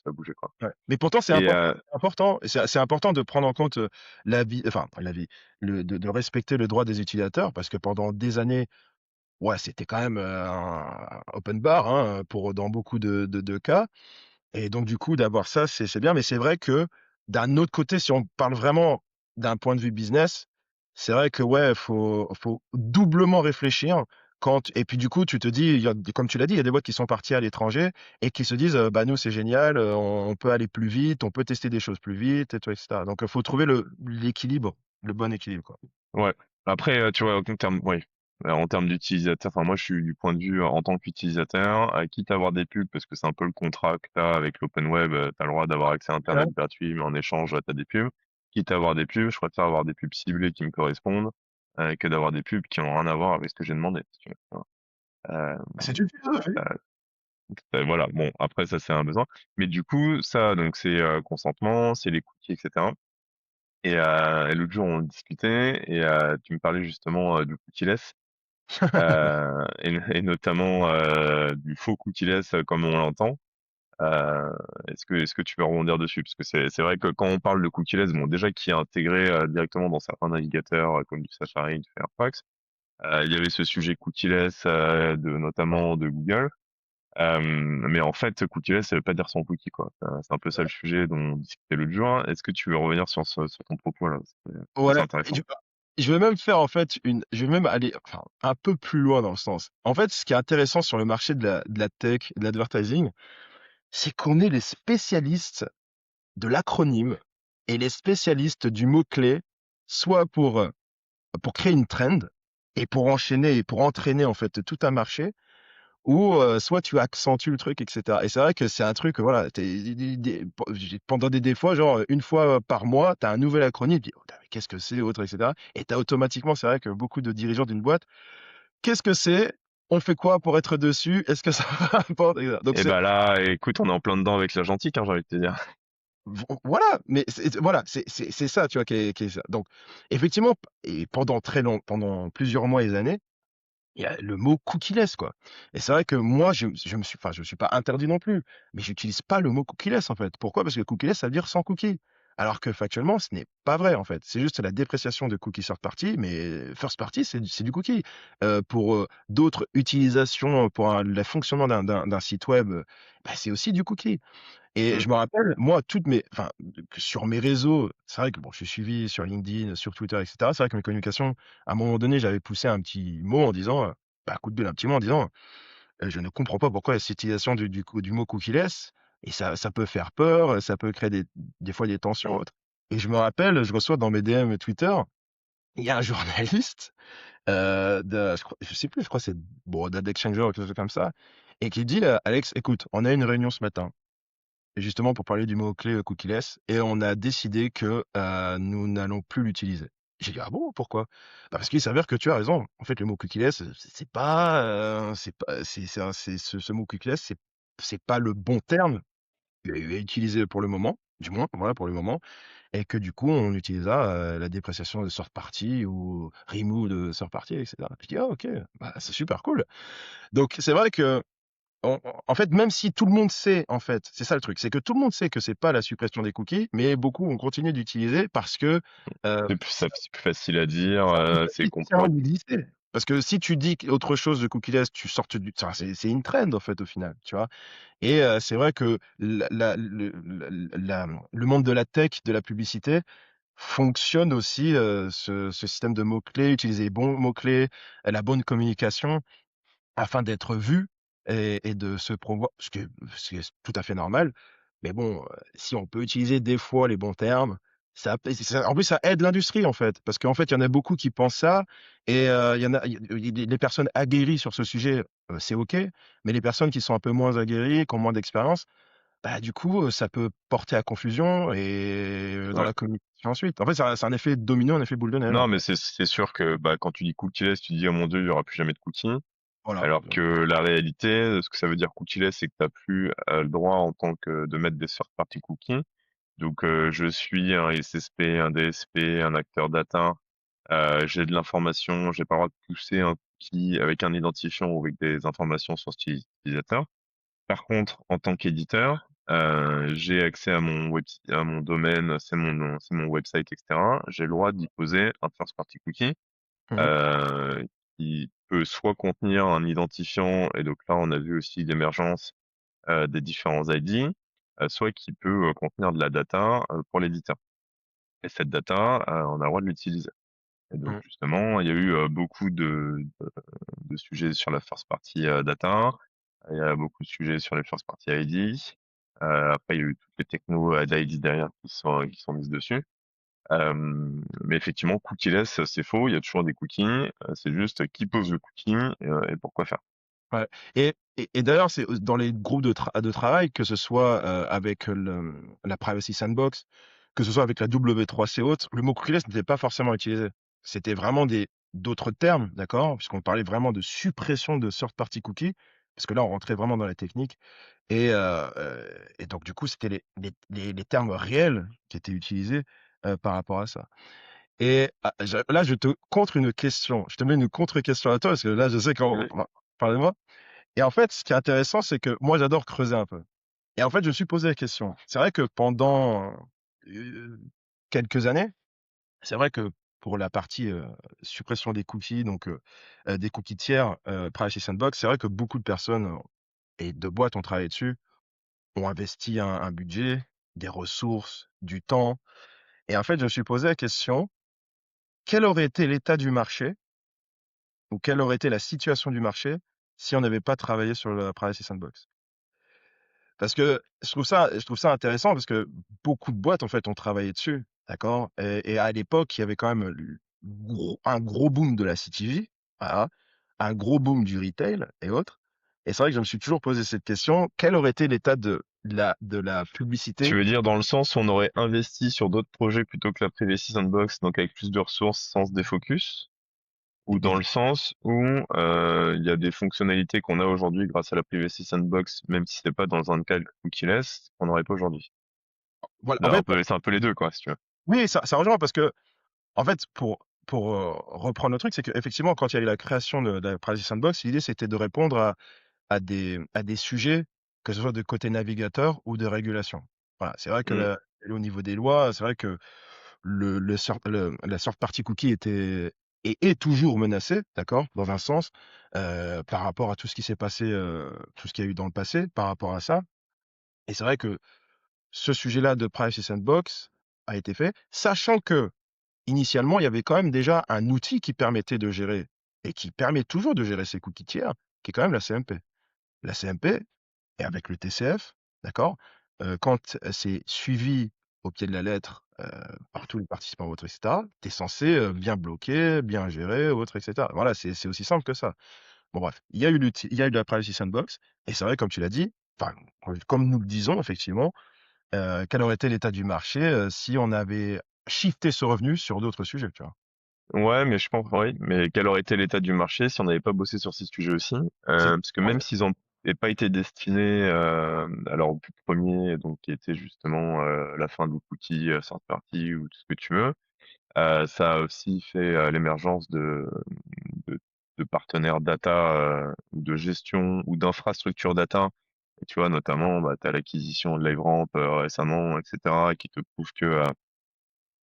va bouger, quoi. Ouais. Mais pourtant, Et c'est important, c'est important de prendre en compte, la vie, enfin, la vie, de respecter le droit des utilisateurs parce que pendant des années, ouais, c'était quand même, un open bar, hein, pour dans beaucoup de cas. Et donc du coup, d'avoir ça, c'est bien, mais c'est vrai que d'un autre côté, si on parle vraiment d'un point de vue business, c'est vrai que ouais, faut doublement réfléchir quand et puis du coup, tu te dis, il y a comme tu l'as dit, il y a des boîtes qui sont parties à l'étranger et qui se disent, «Bah, nous, c'est génial, on peut aller plus vite, on peut tester des choses plus vite et tout et cetera». Donc, faut trouver l'équilibre, le bon équilibre, quoi. ouais, après, tu vois, en termes, oui, en termes d'utilisateur, enfin moi je suis du point de vue en tant qu'utilisateur, quitte à avoir des pubs, parce que c'est un peu le contrat que tu as avec l'open web, tu as le droit d'avoir accès à Ouais. Internet gratuit, mais en échange, tu as des pubs. Quitte à avoir des pubs, je préfère avoir des pubs ciblées qui me correspondent, que d'avoir des pubs qui n'ont rien à voir avec ce que j'ai demandé, si tu veux. Tu vois. Euh, C'est une philosophie. voilà, bon, après ça c'est un besoin. Mais du coup, ça, donc c'est consentement, c'est les cookies, etc. Et l'autre jour, on discutait et tu me parlais justement du cookieless et notamment du faux cookieless comme on l'entend. Euh, est-ce que tu peux rebondir dessus? Parce que c'est vrai que quand on parle de cookieless, bon, déjà qui est intégré directement dans certains navigateurs comme du Safari, du Firefox, il y avait ce sujet cookieless notamment de Google. Mais en fait, cookieless, ça veut pas dire sans cookie, quoi. C'est un peu ça le sujet dont on discutait l'autre jour. Est-ce que tu veux revenir sur ton propos là? C'est Ouais, et intéressant. je vais même faire en fait je vais même aller enfin un peu plus loin dans le sens. En fait, ce qui est intéressant sur le marché de la tech et de l'advertising, c'est qu'on est les spécialistes de l'acronyme et les spécialistes du mot-clé, soit pour créer une trend et pour enchaîner et pour entraîner en fait tout un marché, ou soit tu accentues le truc, et cetera. Et c'est vrai que c'est un truc, voilà, pendant des fois, genre une fois par mois, tu as un nouvel acronyme, tu dis: «Oh putain, mais qu'est-ce que c'est?» autre, et cetera. Et tu as automatiquement, c'est vrai que beaucoup de dirigeants d'une boîte: «Qu'est-ce que c'est? On fait quoi pour être dessus? Est-ce que ça rapporte?» et cetera. Donc Et c'est bah là, écoute, on est en plein dedans avec l'argentique, hein, j'ai envie de te dire. voilà, mais voilà, c'est ça, tu vois, qui est ça. Donc effectivement, et pendant plusieurs mois et années, il y a le mot cookieless, quoi. Et c'est vrai que moi, je me suis pas interdit non plus, mais j'utilise pas le mot cookieless, en fait. Pourquoi? Parce que cookieless, ça veut dire sans cookies. Alors que factuellement, ce n'est pas vrai, en fait. C'est juste la dépréciation de cookie third party, mais first party, c'est du cookie. Pour d'autres utilisations, pour le fonctionnement d'un site web, bah, c'est aussi du cookie. Et Mm. je me rappelle, moi, enfin, que sur mes réseaux, c'est vrai que bon, je suis suivi sur LinkedIn, sur Twitter, et cetera. C'est vrai que mes communications, à un moment donné, j'avais poussé un petit mot en disant, bah, un coup de gueule, un petit mot en disant, «Je ne comprends pas pourquoi cette utilisation du mot cookie-less et ça peut faire peur, ça peut créer des fois des tensions autres». Et je me rappelle, je reçois dans mes DM Twitter, il y a un journaliste, je sais plus, je crois que c'est, bon, d'AdExchanger ou quelque chose comme ça, et qui dit, «Alex, écoute, on a une réunion ce matin justement pour parler du mot-clé, cookie-less, et on a décidé que, nous n'allons plus l'utiliser». J'ai dit: «Ah bon, pourquoi?» «Bah, parce qu'il s'avère que tu as raison. En fait, le mot cookie-less, c'est ce mot cookie-less, c'est pas le bon terme à utiliser pour le moment, du moins, voilà, pour le moment, et que du coup, on utilisera, la dépréciation de third party ou remove de third party, et cetera». Je dis: «Ah OK, bah, c'est super cool». Donc c'est vrai que en fait, même si tout le monde sait, en fait, c'est ça le truc, c'est que tout le monde sait que c'est pas la suppression des cookies, mais beaucoup ont continué d'utiliser parce que, heu, ça C'est plus facile à dire, ça peut c'est efficacement compréhensible. exister. Parce que si tu dis autre chose de cookieless, tu sortes du enfin, c'est une trend, en fait, au final, tu vois? Et c'est vrai que le monde de la tech, de la publicité fonctionne aussi, ce système de mots-clés, utiliser les bons mots-clés, la bonne communication afin d'être vu et de se promouvoir, ce qui est tout à fait normal. Mais bon, si on peut utiliser des fois les bons termes, en plus, ça aide l'industrie, en fait. Parce qu'en fait, il y en a beaucoup qui pensent ça, et il y a les personnes aguerries sur ce sujet, c'est OK, mais les personnes qui sont un peu moins aguerries, qui ont moins d'expérience, bah, du coup, ça peut porter à confusion et dans Ouais. la communication ensuite. En fait, c'est un effet domino, un effet boule de neige, en Non, mais fait. c'est sûr que bah, quand tu dis cookieless, tu dis, oh mon Dieu, il y aura plus jamais de cookies. Voilà. Alors que la réalité, ce que ça veut dire cookieless, c'est que tu n'as plus le droit en tant que de mettre des third-party cookies. Donc, je suis un SSP, un DSP, un acteur data. J'ai de l'information, j'ai pas le droit de pousser un cookie avec un identifiant ou avec des informations sur cet utilisateur. Par contre, en tant qu'éditeur, j'ai accès à mon domaine, c'est mon website, etc. J'ai le droit d'y poser un first party cookie Mmh. euh, qui peut soit contenir un identifiant, et donc là on a vu aussi l'émergence des différents ID, soit qui peut contenir de la data pour l'éditeur. Et cette data, on a le droit de l'utiliser. Et donc Mmh. justement, il y a eu beaucoup de sujets sur la first party data. Il y a beaucoup de sujets sur les first party ID. Après, il y a eu toutes les technos d'ID derrière qui sont mises dessus. Mais effectivement, cookieless, c'est faux. Il y a toujours des cookies. C'est juste qui pose le cookie et pourquoi faire. Ouais. Et d'ailleurs, c'est dans les groupes de travail, que ce soit avec la Privacy Sandbox, que ce soit avec la W3C haute, le mot cookieless n'était pas forcément utilisé. C'était vraiment d'autres termes, d'accord? Puisqu'on parlait vraiment de suppression de third-party cookies, parce que là, on rentrait vraiment dans la technique. Et donc, du coup, c'était les termes réels qui étaient utilisés par rapport à ça. Et là, je te contre une question. Je te mets une contre-question à toi, parce que là, je sais qu'on Oui. va parler de moi. Et en fait, ce qui est intéressant, c'est que moi, j'adore creuser un peu. Et en fait, je me suis posé la question. C'est vrai que pendant euh, quelques années, c'est vrai que pour la partie suppression des cookies, donc des cookies tiers, Privacy Sandbox, c'est vrai que beaucoup de personnes et de boîtes ont travaillé dessus, ont investi un budget, des ressources, du temps. Et en fait, je me suis posé la question, quel aurait été l'état du marché ou quelle aurait été la situation du marché si on n'avait pas travaillé sur la Privacy Sandbox? Parce que je trouve ça intéressant parce que beaucoup de boîtes, en fait, ont travaillé dessus, d'accord? Et à l'époque, il y avait quand même un gros boom de la CTV, voilà, un gros boom du retail et autres. Et c'est vrai que je me suis toujours posé cette question, quel aurait été l'état de la Tu publicité? veux dire dans le sens où on aurait investi sur d'autres projets plutôt que la Privacy Sandbox, donc avec plus de ressources sans se défocus, ou dans le sens où il y a des fonctionnalités qu'on a aujourd'hui grâce à la Privacy Sandbox, même si c'est pas dans un cadre cookie-less, qu'on n'aurait pas aujourd'hui. Voilà, en Là, fait, c'est un peu les deux, quoi, si tu veux. oui, ça rejoint parce que, en fait, pour reprendre le truc, c'est qu'effectivement, quand il y a eu la création de la Privacy Sandbox, l'idée c'était de répondre à des sujets, que ce soit de côté navigateur ou de régulation. Voilà, c'est vrai que Mm. au niveau des lois, c'est vrai que la third party cookie était et est toujours menacée, d'accord, dans un sens, par rapport à tout ce qui s'est passé, tout ce qu'il y a eu dans le passé par rapport à ça. Et c'est vrai que ce sujet-là de Privacy Sandbox a été fait, sachant que initialement, il y avait quand même déjà un outil qui permettait de gérer et qui permet toujours de gérer ces cookies tiers, qui est quand même la CMP. La CMP, et avec le TCF, d'accord? Quand c'est suivi au pied de la lettre, par tous les participants autres et cetera, tu es censé, bien bloquer, bien gérer autres et cetera. Voilà, c'est aussi simple que ça. Bon bref, il y a eu la Privacy Sandbox et c'est vrai comme tu l'as dit, enfin, comme nous le disons effectivement, quel aurait été l'état du marché, si on avait shifté ce revenu sur d'autres sujets, tu vois? Ouais, mais je pense, oui, mais quel aurait été l'état du marché si on n'avait pas bossé sur ces sujets aussi? C'est Parce que même s'ils ont pas été destinés à leur but premier, donc qui était justement la fin du cookie, third party ou tout ce que tu veux, ça a aussi fait l'émergence de, de partenaires data ou de gestion ou d'infrastructure data. Et tu vois, notamment, bah, tu as l'acquisition de LiveRamp récemment, etc., qui te prouve que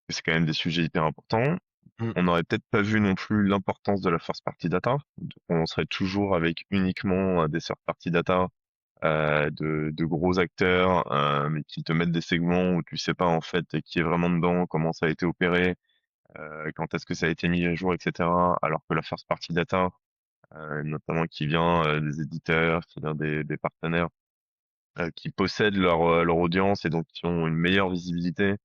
c'est quand même des sujets hyper importants. mmh, On n'aurait peut-être pas vu non plus l'importance de la first party data. Donc, on serait toujours avec uniquement des third party data de gros acteurs, mais qui te mettent des segments où tu sais pas en fait qui est vraiment dedans, comment ça a été opéré, quand est-ce que ça a été mis à jour, etc. Alors que la first party data, notamment qui vient des éditeurs, qui vient des partenaires qui possèdent leur audience et donc qui ont une meilleure visibilité,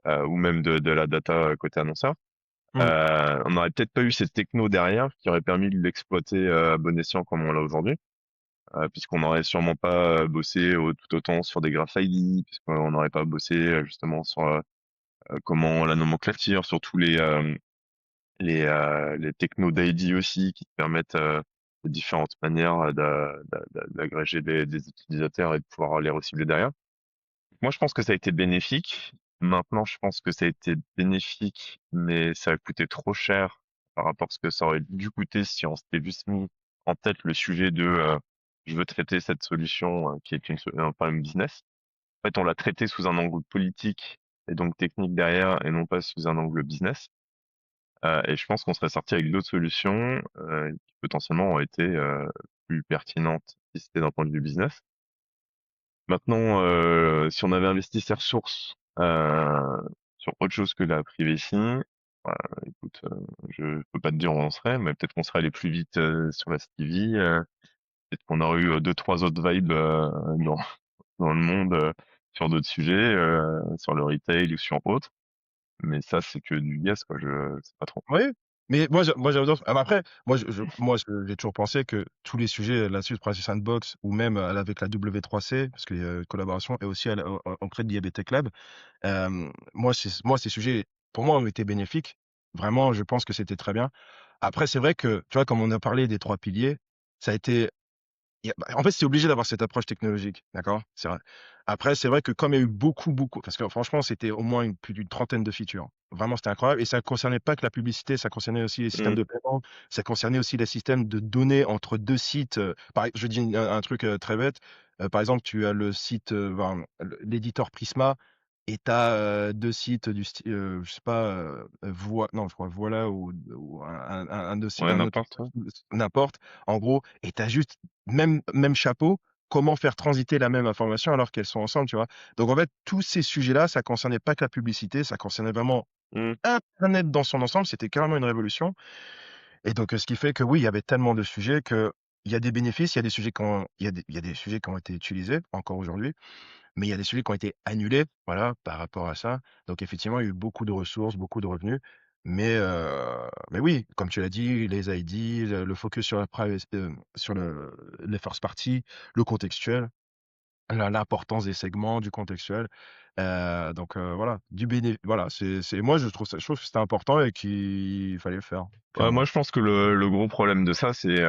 ou même de la data côté annonceur. mmh, On n'aurait peut-être pas eu cette techno derrière qui aurait permis de l'exploiter à bon escient comme on l'a aujourd'hui, puisqu'on n'aurait sûrement pas bossé tout autant sur des graph ID, puisqu'on n'aurait pas bossé justement sur comment la nomenclature, sur tous les technos d'ID aussi qui te permettent de différentes manières d'agréger des utilisateurs et de pouvoir les recibler derrière. Moi, je pense que ça a été bénéfique. Maintenant, je pense que ça a été bénéfique, mais ça a coûté trop cher par rapport à ce que ça aurait dû coûter si on s'était juste mis en tête le sujet de je veux traiter cette solution qui est un problème business. En fait, on l'a traité sous un angle politique et donc technique derrière et non pas sous un angle business. Et je pense qu'on serait sorti avec d'autres solutions qui potentiellement auraient été plus pertinentes si c'était d'un point de vue business. Maintenant, si on avait investi ces ressources sur autre chose que la privacy, écoute, je peux pas te dire où on serait, mais peut-être qu'on serait allé plus vite sur la Stevie. Peut-être qu'on aurait eu deux, trois autres vibes dans dans le monde sur d'autres sujets, sur le retail ou sur autres. Mais ça, c'est que du guess, quoi. Je sais pas trop. Oui, mais moi j'adore. Ah, mais après, j'ai toujours pensé que tous les sujets là-dessus, Privacy Sandbox ou même avec la W3C, parce qu'il y a une collaboration, et aussi auprès de l'IAB Tech Lab, moi, ces sujets, pour moi, ont été bénéfiques. Vraiment, je pense que c'était très bien. Après, c'est vrai que, tu vois, comme on a parlé des trois piliers, ça a été en fait, c'est obligé d'avoir cette approche technologique, d'accord? C'est vrai. Après, c'est vrai que comme il y a eu beaucoup parce que franchement, c'était au moins plus d'une trentaine de features. Vraiment, c'était incroyable et ça concernait pas que la publicité, ça concernait aussi les systèmes Mm. de paiement, ça concernait aussi les systèmes de données entre 2 sites, je dis un truc, très bête, par exemple, tu as le site, l'éditeur Prisma et tu as, 2 sites du style, je sais pas, non, je crois Voilà ou Ouais, un autre n'importe. Ouais. n'importe, en gros, et tu as juste même chapeau, comment faire transiter la même information alors qu'elles sont ensemble, tu vois? Donc en fait, tous ces sujets-là, ça concernait pas que la publicité, ça concernait vraiment Mm. internet dans son ensemble, c'était carrément une révolution et donc ce qui fait que oui, il y avait tellement de sujets qu'il y a des bénéfices, il y a des sujets qui ont il y a des sujets qui ont été utilisés encore aujourd'hui, mais il y a des sujets qui ont été annulés, voilà, par rapport à ça. Donc effectivement, il y a eu beaucoup de ressources, beaucoup de revenus, mais oui, comme tu l'as dit, les ID, le focus sur la privacy, sur les first party, le contextuel, l'importance des segments, du contextuel, donc voilà, voilà, c'est moi je trouve que c'était important et qu'il fallait le faire, Ouais, moi, clairement. je pense que le gros problème de ça, c'est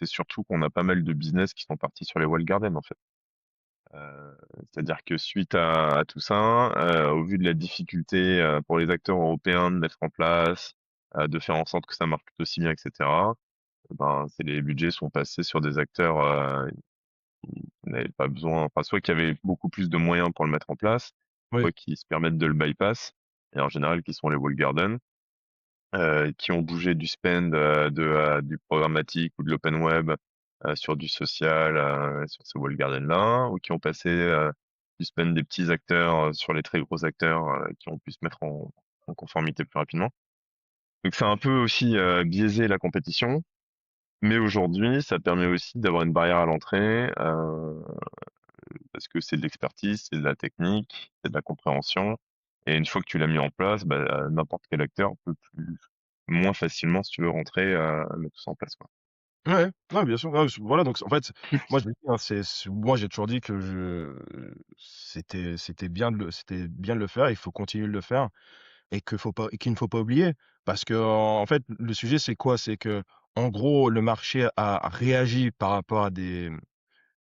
surtout qu'on a pas mal de business qui sont partis sur les wall gardens, en fait. Euh, C'est-à-dire que suite à tout ça, au vu de la difficulté pour les acteurs européens de mettre en place, de faire en sorte que ça marche tout aussi bien, etc., ben, les budgets sont passés sur des acteurs qui n'avaient pas besoin, enfin, soit qui avaient beaucoup plus de moyens pour le mettre en place, Oui, soit qui se permettent de le bypass, et en général qui sont les wall gardens, qui ont bougé du spend du programmatique ou de l'open web sur du social, sur ce wall garden-là, ou qui ont passé du spend des petits acteurs sur les très gros acteurs qui ont pu se mettre en conformité plus rapidement. Donc c'est un peu aussi biaisé la compétition, mais aujourd'hui ça permet aussi d'avoir une barrière à l'entrée parce que c'est de l'expertise, c'est de la technique, c'est de la compréhension. Et une fois que tu l'as mis en place, bah, n'importe quel acteur peut moins facilement, si tu veux, rentrer, mettre tout ça en place, quoi. ouais, ouais, bien sûr, ouais, voilà, donc en fait, moi je le dis, hein, moi j'ai toujours dit que c'était bien de le faire, il faut continuer de le faire et qu'il ne faut pas oublier. Parce que en fait, le sujet c'est quoi? C'est que en gros, le marché a réagi par rapport à des,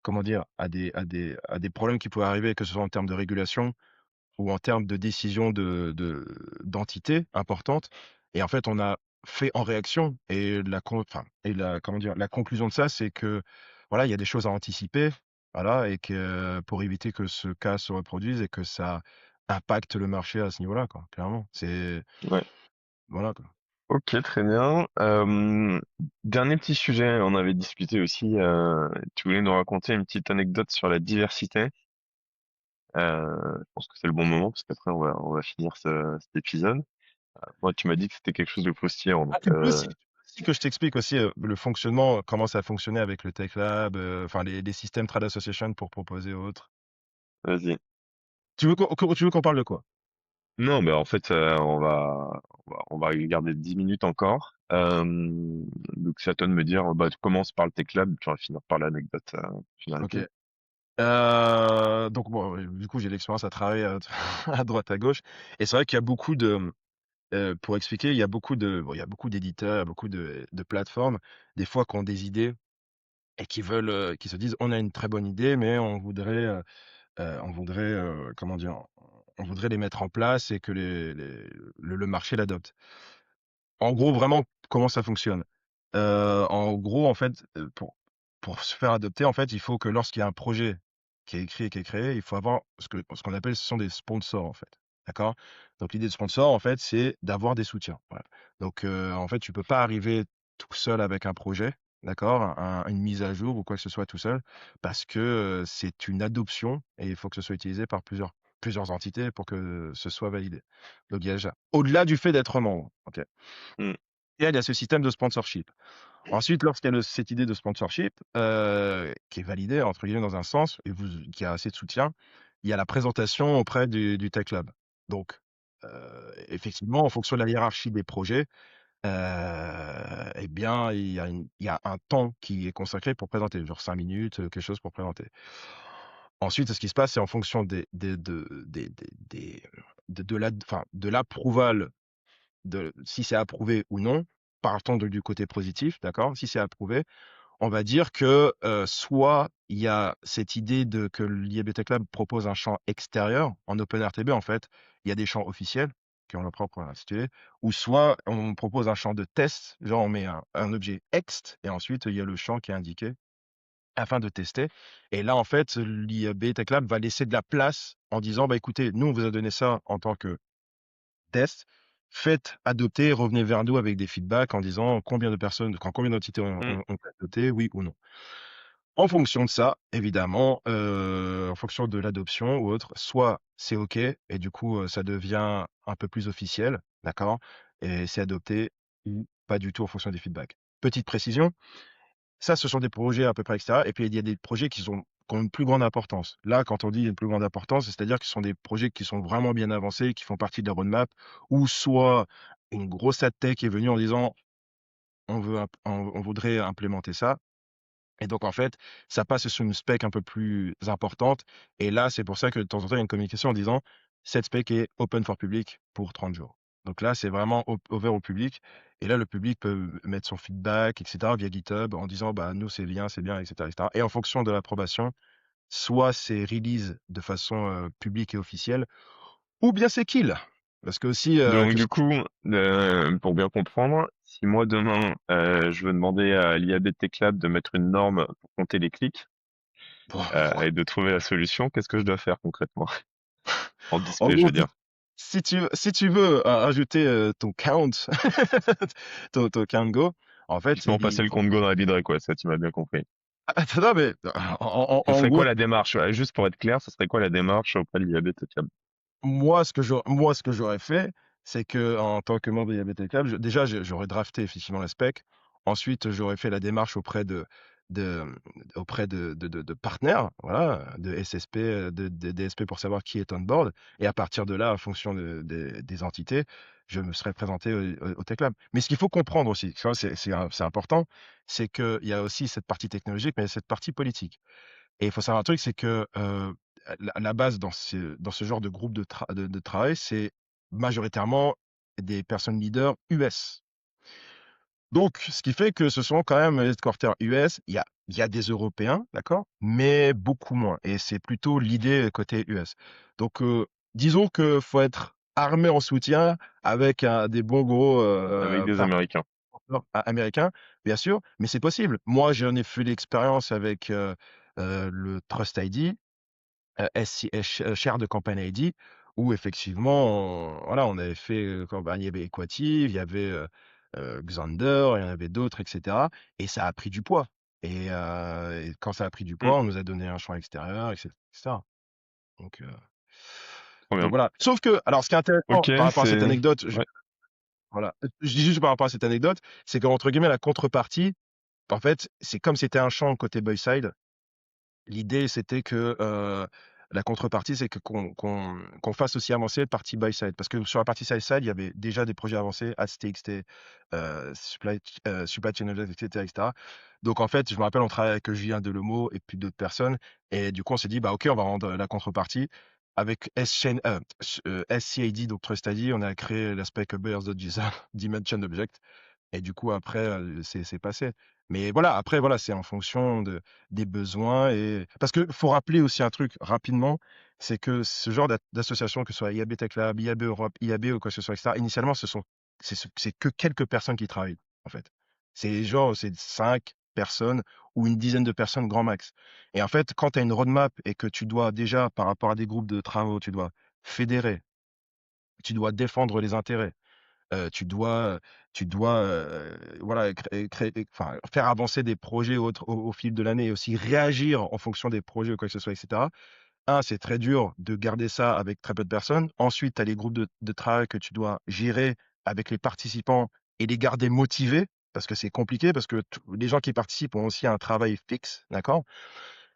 comment dire? À des problèmes qui pouvaient arriver, que ce soit en termes de régulation ou en termes de décision d'entités importantes et en fait, on a fait en réaction et la comment dire? La conclusion de ça, c'est que, voilà, il y a des choses à anticiper, voilà et que pour éviter que ce cas se reproduise et que ça impacte le marché à ce niveau-là, quoi, clairement. Ouais. Voilà, quoi. Ok, très bien. Dernier petit sujet, on avait discuté aussi, tu voulais nous raconter une petite anecdote sur la diversité. Je pense que c'est le bon moment, parce qu'après, on va finir cet épisode. Moi, tu m'as dit que c'était quelque chose de croustillant, donc Ah, tu veux aussi que je t'explique aussi, le fonctionnement, comment ça fonctionnait avec le Tech Lab, enfin les systèmes Trade Association pour proposer autres? vas-y. Tu veux qu'on parle de quoi? Non, mais en fait, on va garder 10 minutes encore. Donc, c'est à toi de me dire, bah, tu commences par le Tech Lab, tu vas finir par l'anecdote finale. OK. Donc bon, du coup, j'ai de l'expérience à travailler à droite, à gauche et c'est vrai qu'il y a beaucoup de, pour expliquer, il y a beaucoup il y a beaucoup d'éditeurs, il y a beaucoup de plateformes, des fois qui ont des idées et qui se disent: «On a une très bonne idée, mais comment dire? On voudrait les mettre en place et que le marché l'adopte». En gros, vraiment comment ça fonctionne? En gros, en fait, pour se faire adopter, en fait, il faut que lorsqu'il y a un projet qui est écrit et qui est créé, il faut avoir ce qu'on appelle ce sont des sponsors, en fait. D'accord? Donc l'idée de sponsor, en fait, c'est d'avoir des soutiens. Voilà. Donc en fait, tu peux pas arriver tout seul avec un projet, d'accord? Une mise à jour ou quoi que ce soit tout seul, parce que c'est une adoption et il faut que ce soit utilisé par plusieurs entités pour que ce soit validé. Donc il y a déjà au-delà du fait d'être membre, OK? Mmh. Et il y a ce système de sponsorship. Ensuite, lorsqu'il y a cette idée de sponsorship, qui est validée entre guillemets dans un sens et qui a assez de soutien, il y a la présentation auprès du Tech Lab. Donc, effectivement, en fonction de la hiérarchie des projets, et bien, il y a un temps qui est consacré pour présenter, genre 5 minutes, quelque chose pour présenter. Ensuite, ce qui se passe, c'est en fonction de l'approval si c'est approuvé ou non, partons du côté positif, d'accord? Si c'est approuvé, on va dire que soit il y a cette idée que l'IAB Tech Lab propose un champ extérieur, en OpenRTB en fait, il y a des champs officiels qui ont leur propre intitulé, ou soit on propose un champ de test, genre on met un objet ext, et ensuite il y a le champ qui est indiqué afin de tester. Et là, en fait, l'IAB Tech Lab va laisser de la place en disant, bah écoutez, nous on vous a donné ça en tant que test, faites adopter, revenez vers nous avec des feedbacks en disant combien d'entités Mmh. ont adopté, oui ou non. En fonction de ça, évidemment, en fonction de l'adoption ou autre, soit c'est OK et du coup, ça devient un peu plus officiel, d'accord? Et c'est adopté ou pas du tout en fonction des feedbacks. Petite précision, ça, ce sont des projets à peu près extérieurs et puis il y a des projets qui ont une plus grande importance. Là, quand on dit une plus grande importance, c'est-à-dire que ce sont des projets qui sont vraiment bien avancés, qui font partie de la roadmap ou soit une grosse ad tech est venue en disant: On voudrait implémenter ça» et donc en fait, ça passe sur une spec un peu plus importante et là, c'est pour ça que de temps en temps, il y a une communication en disant: «Cette spec est open for public pour 30 jours». Donc là, c'est vraiment ouvert au public et là, le public peut mettre son feedback et cetera via GitHub en disant: «Bah, nous, c'est bien et cetera et en fonction de l'approbation, soit c'est release de façon, publique et officielle ou bien c'est kill. Parce que aussi, Donc du coup, pour bien comprendre, si moi demain, je veux demander à l'IAB Tech Lab de mettre une norme pour compter les clics, et de trouver la solution, qu'est-ce que je dois faire concrètement? En en display, je gros, veux dire. si tu veux ajouter ton count, ton count Go, en fait, Typiquement passer le compte Go dans la bidre, quoi, ça tu m'as bien compris. non, mais Ce en serait quoi gros, la démarche? Ouais, juste pour être clair, ce serait quoi la démarche auprès de l'IAB Tech Lab? moi, ce que j'aurais fait, c'est que en tant que membre de IABT Club, déjà, j'aurais drafté effectivement la spec. Ensuite, j'aurais fait la démarche de, auprès de partenaires, voilà, de SSP, de DSP pour savoir qui est on board. Et à partir de là, en fonction des entités, je me serais présenté au Tech Lab. Mais ce qu'il faut comprendre aussi, tu vois, c'est important, c'est qu'il y a aussi cette partie technologique, mais il y a cette partie politique. Et il faut savoir un truc, c'est que la base dans ce genre de groupe de travail, c'est majoritairement des personnes leaders US. Donc, ce qui fait que ce sont quand même les headquarters US. Il y a des Européens, d'accord, mais beaucoup moins. Et c'est plutôt l'idée côté US. Donc, disons que faut être armé en soutien avec des bons gros Avec des Américains. américains, bien sûr, mais c'est possible. Moi, j'en ai fait l'expérience avec le Trust ID, Share de Campaign ID, où effectivement, voilà, on avait fait, il y avait Equative, il y avait Xander, il y en avait d'autres, etc. Et ça a pris du poids. Et quand ça a pris du Mmh, poids, on nous a donné un champ extérieur, etc. Donc, euh, trop donc bien. voilà. Sauf que, alors, ce qui est intéressant OK, par rapport à cette c'est anecdote, ouais. voilà, je dis juste par rapport à cette anecdote, c'est qu'entre guillemets, la contrepartie, en fait, c'est comme c'était un champ côté boy side. L'idée, c'était que, la contrepartie, c'est que qu'on fasse aussi avancer la partie buy side. Parce que sur la partie sell side, il y avait déjà des projets avancés, AdsTXT, Supply Chain Object, et cetera, et cetera. Donc en fait, je me rappelle, on travaillait avec Julien Delomo et puis d'autres personnes et du coup, on s'est dit: «Bah, OK, on va rendre la contrepartie». Avec SCID, donc Trust ID, on a créé l'aspect Buyers.json Dimension Object et du coup, après, c'est passé. Mais voilà, après, voilà, c'est en fonction des besoins. Parce qu'il faut rappeler aussi un truc rapidement, c'est que ce genre d'association, que ce soit IAB Tech Lab, IAB Europe, IAB ou quoi que ce soit, etc., initialement, c'est que quelques personnes qui travaillent. en fait. C'est genre, c'est 5 personnes ou une dizaine de personnes grand max. Et en fait, quand tu as une roadmap et que tu dois déjà, par rapport à des groupes de travaux, tu dois fédérer, tu dois défendre les intérêts, tu dois, voilà, enfin, faire avancer des projets au fil de l'année et aussi réagir en fonction des projets ou quoi que ce soit, etc. C'est très dur de garder ça avec très peu de personnes. Ensuite, tu as les groupes de travail que tu dois gérer avec les participants et les garder motivés, parce que c'est compliqué, parce que les gens qui participent ont aussi un travail fixe, d'accord?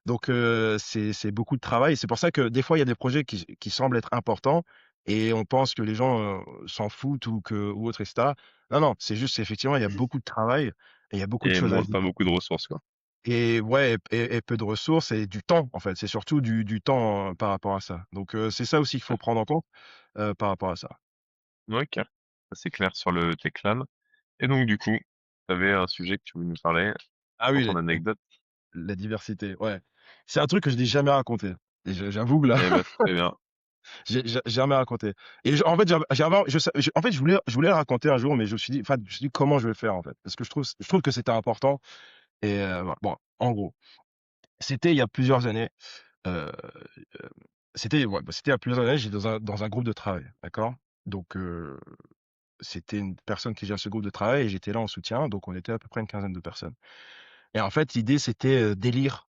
Donc, c'est beaucoup de travail. C'est pour ça que des fois, il y a des projets qui semblent être importants et on pense que les gens s'en foutent ou autre, etc. Non, non, c'est juste, effectivement, il y a beaucoup de travail et il y a beaucoup de Et choses à pas gérer. beaucoup de ressources, quoi. Et ouais, et peu de ressources et du temps, en fait. C'est surtout du temps par rapport à ça. Donc, c'est ça aussi qu'il faut prendre en compte par rapport à ça. Ok, ça, c'est clair sur le Tech Lab. Et donc, du coup, tu avais un sujet que tu voulais nous parler Ah dans oui, ton anecdote. la diversité, ouais. C'est un truc que je n'ai jamais raconté. Et j'avoue que là, Eh ben, très bien. j'ai jamais raconté. Et en fait, en fait, je voulais le raconter un jour, mais enfin, je me suis dit comment je vais le faire, en fait. Parce que je trouve que c'était important. Et voilà. Bon, en gros, c'était il y a plusieurs années. euh, euh, c'était il y a plusieurs années, j'étais dans un groupe de travail, d'accord? Donc, c'était une personne qui gère ce groupe de travail et j'étais là en soutien, donc on était à peu près une quinzaine de personnes. Et en fait, l'idée, c'était d'élire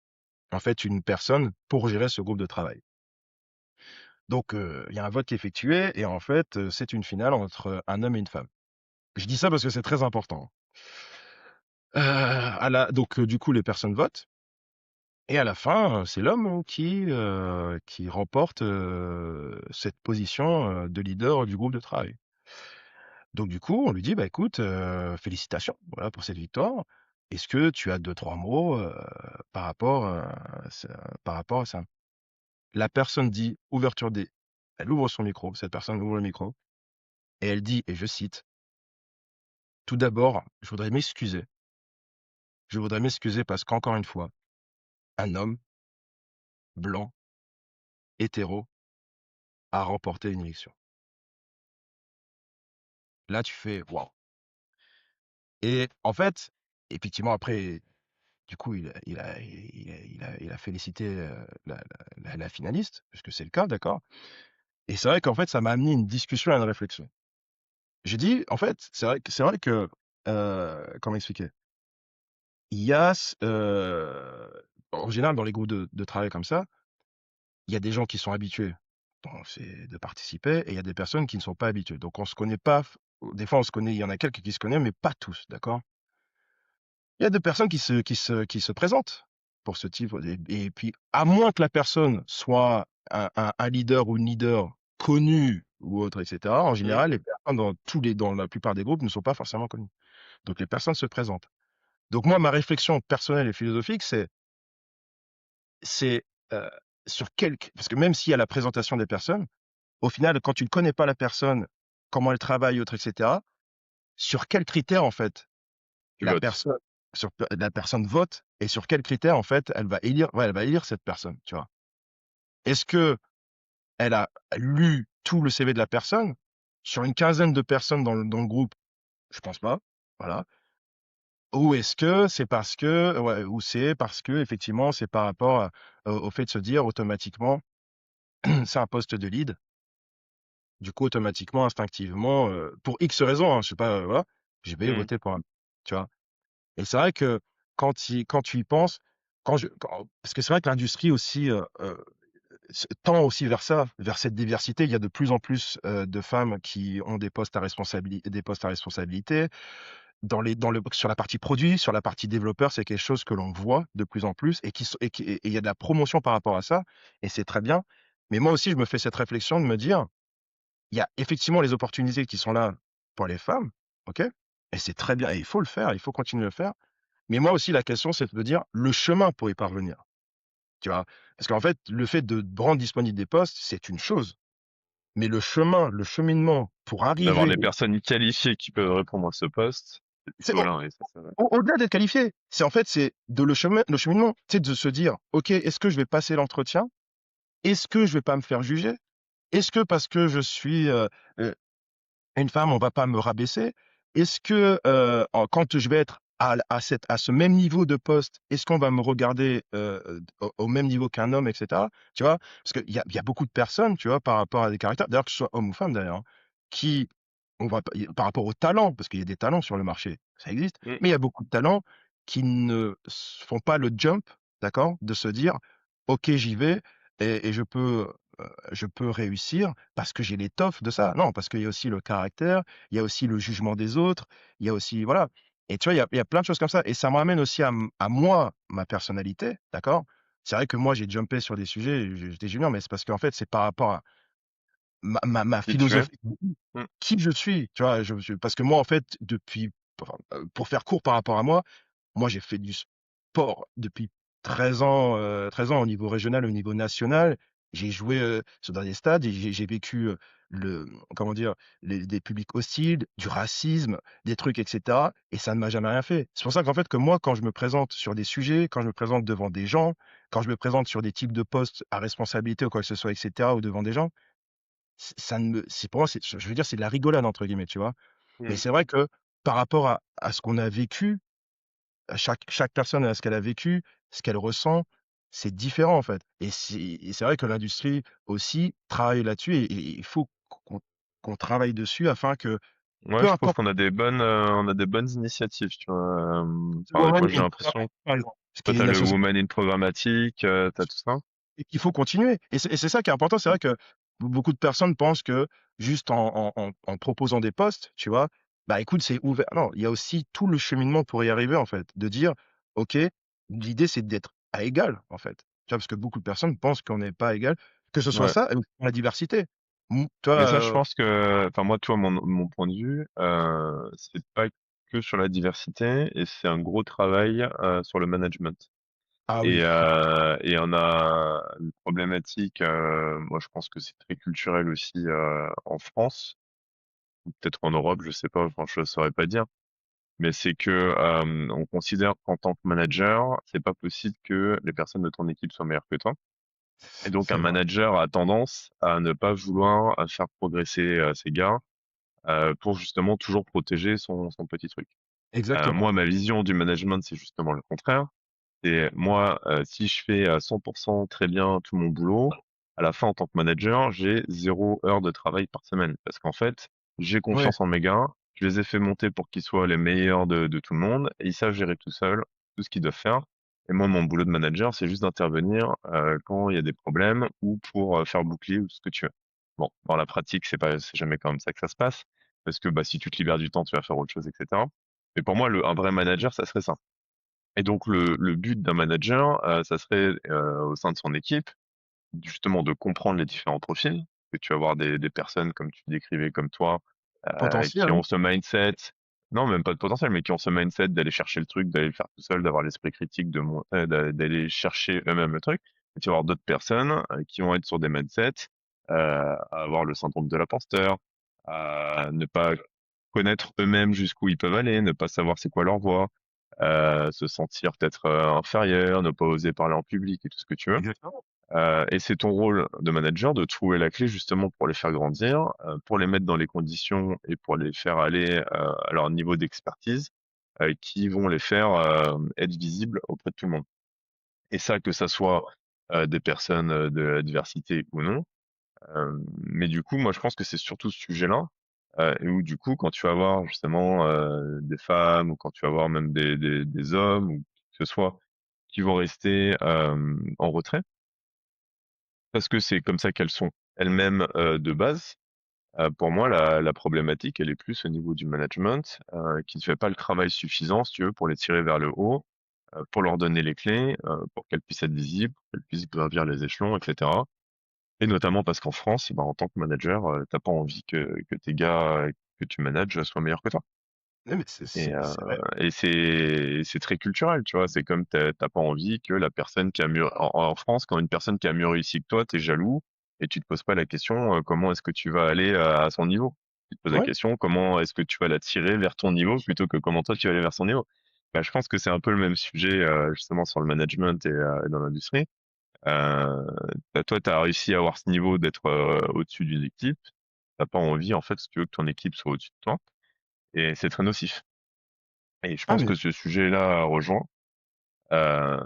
en fait une personne pour gérer ce groupe de travail. Donc, il y a un vote qui est effectué et en fait, c'est une finale entre un homme et une femme. Je dis ça parce que c'est très important. Donc, du coup, les personnes votent et à la fin, c'est l'homme qui remporte cette position de leader du groupe de travail. Donc du coup, on lui dit: «Bah écoute, félicitations, voilà, pour cette victoire. Est-ce que tu as deux trois mots, par rapport, ce par rapport à ça?» La personne dit: «Ouverture des» Elle ouvre son micro, cette personne ouvre le micro et elle dit et je cite: «Tout d'abord, je voudrais m'excuser. Je voudrais m'excuser parce qu'encore une fois, un homme, blanc, hétéro, a remporté une élection». Là, tu fais: «Waouh!» Et en fait, effectivement, après, du coup, il a félicité, la finaliste, puisque c'est le cas, d'accord? Et c'est vrai qu'en fait, ça m'a amené une discussion et une réflexion. J'ai dit, en fait, c'est vrai que, comment expliquer? Il y a en général, dans les groupes de travail comme ça, il y a des gens qui sont habitués, bon, c'est de participer et il y a des personnes qui ne sont pas habituées. Donc on se connaît pas f des fois, on se connaît, il y en a quelques qui se connaissent, mais pas tous, d'accord? Il y a des personnes qui se présentent pour ce type et puis à moins que la personne soit un leader ou une leader connue ou autre et cetera, en Mm. général, les personnes dans la plupart des groupes ne sont pas forcément connues. Donc les personnes se présentent. Donc moi, ma réflexion personnelle et philosophique, c'est, heu, sur quel parce que même s'il y a la présentation des personnes, au final, quand tu ne connais pas la personne, comment elle travaille, autre et cetera, sur quels critères, en fait, Tu La votes. personne la personne vote et sur quels critères, en fait, elle va élire cette personne, tu vois? Est-ce qu'elle a lu tout le CV de la personne? Sur une quinzaine de personnes dans le groupe? Je pense pas, voilà. Ou est-ce que c'est parce que ouais, ou c'est parce qu'effectivement, c'est par rapport au fait de se dire automatiquement: «C'est un poste de lead». Du coup, automatiquement, instinctivement, pour X raisons, hein, je sais pas, voilà, je vais Mm. voter pour un tu vois? Et c'est vrai que quand tu y penses, parce que c'est vrai que l'industrie aussi, tend aussi vers ça, vers cette diversité. Il y a de plus en plus, de femmes qui ont des postes à responsabilité. Sur la partie produit, sur la partie développeur, c'est quelque chose que l'on voit de plus en plus et il y a de la promotion par rapport à ça et c'est très bien. Mais moi aussi, je me fais cette réflexion de me dire: «Il y a effectivement les opportunités qui sont là pour les femmes, OK? Et c'est très bien et il faut le faire, il faut continuer à le faire». Mais moi aussi, la question, c'est de me dire le chemin pour y parvenir, tu vois? Parce qu'en fait, le fait de rendre disponible des postes, c'est une chose, mais le chemin, le cheminement pour D'avoir arriver les personnes qualifiées qui peuvent répondre à ce poste, c'est c'est plutôt là, et ça va. au-delà d'être qualifié, c'est de le cheminement, tu sais, de se dire: «OK, est-ce que je vais passer l'entretien? Est-ce que je vais pas me faire juger? Est-ce que parce que je suis, une femme, on va pas me rabaisser? est-ce que quand je vais être à ce même niveau de poste, est-ce qu'on va me regarder au même niveau qu'un homme, etc. Tu vois? Parce qu'il y a beaucoup de personnes, tu vois, par rapport à des caractères, d'ailleurs, que ce soit homme ou femme d'ailleurs, hein, qui, par rapport au talent, parce qu'il y a des talents sur le marché, ça existe, Mm. mais il y a beaucoup de talents qui ne font pas le jump, d'accord, de se dire, ok, j'y vais et je peux réussir parce que j'ai l'étoffe de ça. Non, parce qu'il y a aussi le caractère, il y a aussi le jugement des autres, il y a aussi, voilà. Et tu vois, il y a plein de choses comme ça. Et ça me ramène aussi à moi, ma personnalité, d'accord? C'est vrai que moi, j'ai jumpé sur des sujets, j'étais junior, mais c'est parce qu'en fait, c'est par rapport à ma Qui tu es? philosophie, Mm. qui je suis, tu vois? Parce que moi, en fait, enfin, pour faire court par rapport à moi, j'ai fait du sport depuis 13 ans, 13 ans au niveau régional, au niveau national. J'ai joué, dans des stades et j'ai vécu, comment dire? Des publics hostiles, du racisme, des trucs et cetera et ça ne m'a jamais rien fait. C'est pour ça qu'en fait, que moi, quand je me présente sur des sujets, quand je me présente devant des gens, quand je me présente sur des types de postes à responsabilité ou quoi que ce soit et cetera ou devant des gens, ça ne me c'est pour moi, je veux dire, c'est de la «rigolade» entre guillemets, tu vois? Mais Mm. c'est vrai que par rapport à ce qu'on a vécu, chaque personne a ce qu'elle a vécu, ce qu'elle ressent, c'est différent, en fait et c'est vrai que l'industrie aussi travaille là-dessus et il faut qu'on travaille dessus afin que Ouais, peu je trouve importe qu'on a on a des bonnes initiatives, tu vois. Enfin, Women moi, j'ai in l'impression, Programmatic, par exemple, ce qui toi, est t'as une le association. Woman in Programmatic, t'as tout ça. Et qu'il faut continuer et c'est ça qui est important. C'est vrai que beaucoup de personnes pensent que juste en proposant des postes, tu vois? Bah, écoute, c'est ouvert. Non, il y a aussi tout le cheminement pour y arriver, en fait. De dire: «OK, l'idée, c'est d'être à égal, en fait». Tu vois? Parce que beaucoup de personnes pensent qu'on n'est pas égal, que ce soit Ouais. ça ou la diversité. Mais ça, je Toi, pense que, enfin, moi, tu vois, mon point de vue, c'est pas que sur la diversité et c'est un gros travail, sur le management. ah oui, Et on a une problématique, moi, je pense que c'est très culturel aussi, en France, ou peut-être en Europe, je sais pas, franchement, je saurais pas dire. Mais c'est que on considère qu'en tant que manager, c'est pas possible que les personnes de ton équipe soient meilleures que toi. Et donc un c'est vrai. manager a tendance à ne pas vouloir faire progresser ses gars pour justement toujours protéger son petit truc. Exactement. Moi, ma vision du management, c'est justement le contraire. C'est moi, si je fais à 100% très bien tout mon boulot, à la fin, en tant que manager, j'ai 0 heure de travail par semaine. Parce qu'en fait, j'ai Oui, confiance en mes gars, je les ai fait monter pour qu'ils soient les meilleurs de tout le monde, et ils savent gérer tout seuls tout ce qu'ils doivent faire. Et moi, mon boulot de manager, c'est juste d'intervenir quand il y a des problèmes ou pour faire bouclier ou ce que tu veux. Bon, dans la pratique, c'est jamais comme ça que ça se passe, parce que bah, si tu te libères du temps, tu vas faire autre chose, etc. Mais pour moi, un vrai manager, ça serait ça. Et donc le but d'un manager, ça serait, au sein de son équipe, justement de comprendre les différents profils, que tu vas avoir des personnes comme tu décrivais comme toi, potentiel, qui oui. ont ce mindset, non même pas de potentiel, mais qui ont ce mindset d'aller chercher le truc, d'aller le faire tout seul, d'avoir l'esprit critique, d'aller chercher eux-mêmes le truc. Et tu vas avoir d'autres personnes, qui vont être sur des mindsets, à avoir le syndrome de l'imposteur, à ne pas connaître eux-mêmes jusqu'où ils peuvent aller, ne pas savoir c'est quoi leur voix, se sentir peut-être inférieur, ne pas oser parler en public et tout ce que tu veux. Exactement. Et c'est ton rôle de manager de trouver la clé justement pour les faire grandir, pour les mettre dans les conditions et pour les faire aller à leur niveau d'expertise, qui vont les faire être visibles auprès de tout le monde. Et ça, que ça soit des personnes de la diversité ou non, mais du coup, moi, je pense que c'est surtout ce sujet-là, et où du coup, quand tu vas voir justement des femmes ou quand tu vas voir même des hommes ou que ce soit, qui vont rester en retrait, parce que c'est comme ça qu'elles sont elles-mêmes de base. Pour moi, la problématique, elle est plus au niveau du management, qui ne fait pas le travail suffisant, si tu veux, pour les tirer vers le haut, pour leur donner les clés, pour qu'elles puissent être visibles, pour qu'elles puissent gravir les échelons, etc. Et notamment parce qu'en France, bah, en tant que manager, t'as pas envie que tes gars que tu manages soient meilleurs que toi. Oui, mais Et, euh, c'est vrai. c'est très culturel, tu vois. C'est comme t'as pas envie que la personne qui a mieux en France, quand une personne qui a mieux réussi que toi, t'es jaloux et tu te poses pas la question comment est-ce que tu vas aller à son niveau. Tu te poses la Ouais. question comment est-ce que tu vas l'attirer vers ton niveau plutôt que comment toi tu vas aller vers son niveau. Bah, je pense que c'est un peu le même sujet justement sur le management et dans l'industrie. Toi, tu as réussi à avoir ce niveau d'être au-dessus d'une équipe. T'as pas envie, en fait, si tu veux que ton équipe soit au-dessus de toi. et c'est très nocif. Et je Ah pense mais que ce sujet-là rejoint. Euh,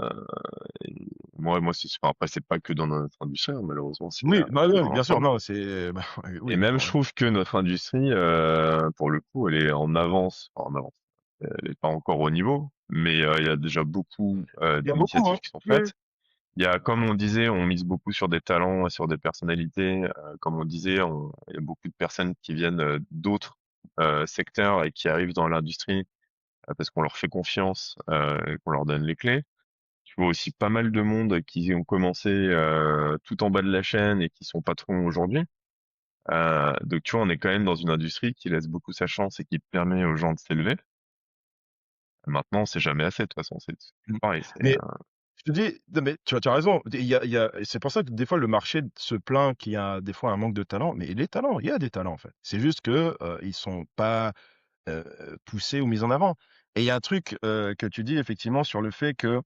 et moi, enfin, après, c'est pas que dans notre industrie, hein, malheureusement, oui, bah, c'est oui, dans bien sûr, l'ensemble. non, c'est bah, Et oui, même, je ouais. trouve que notre industrie, pour le coup, elle est en avance. Enfin, en avance. Elle n'est pas encore au niveau, mais il y a déjà beaucoup Il y a beaucoup, hein. d'initiatives qui sont Oui, faites. Il y a, comme on disait, on mise beaucoup sur des talents, et sur des personnalités. Comme on disait, il y a beaucoup de personnes qui viennent d'autres secteurs et qui arrivent dans l'industrie parce qu'on leur fait confiance et qu'on leur donne les clés. Tu vois aussi pas mal de monde qui ont commencé tout en bas de la chaîne et qui sont patrons aujourd'hui. Donc tu vois, on est quand même dans une industrie qui laisse beaucoup sa chance et qui permet aux gens de s'élever. Maintenant, c'est jamais assez de toute façon. C'est mmh. pareil. C'est Mais je te dis, non, mais tu as raison. Il y a c'est pour ça que des fois le marché se plaint qu'il y a des fois un manque de talent, mais les talents, il y a des talents en fait. C'est juste que, ils sont pas, poussés ou mis en avant. Et il y a un truc, que tu dis effectivement sur le fait que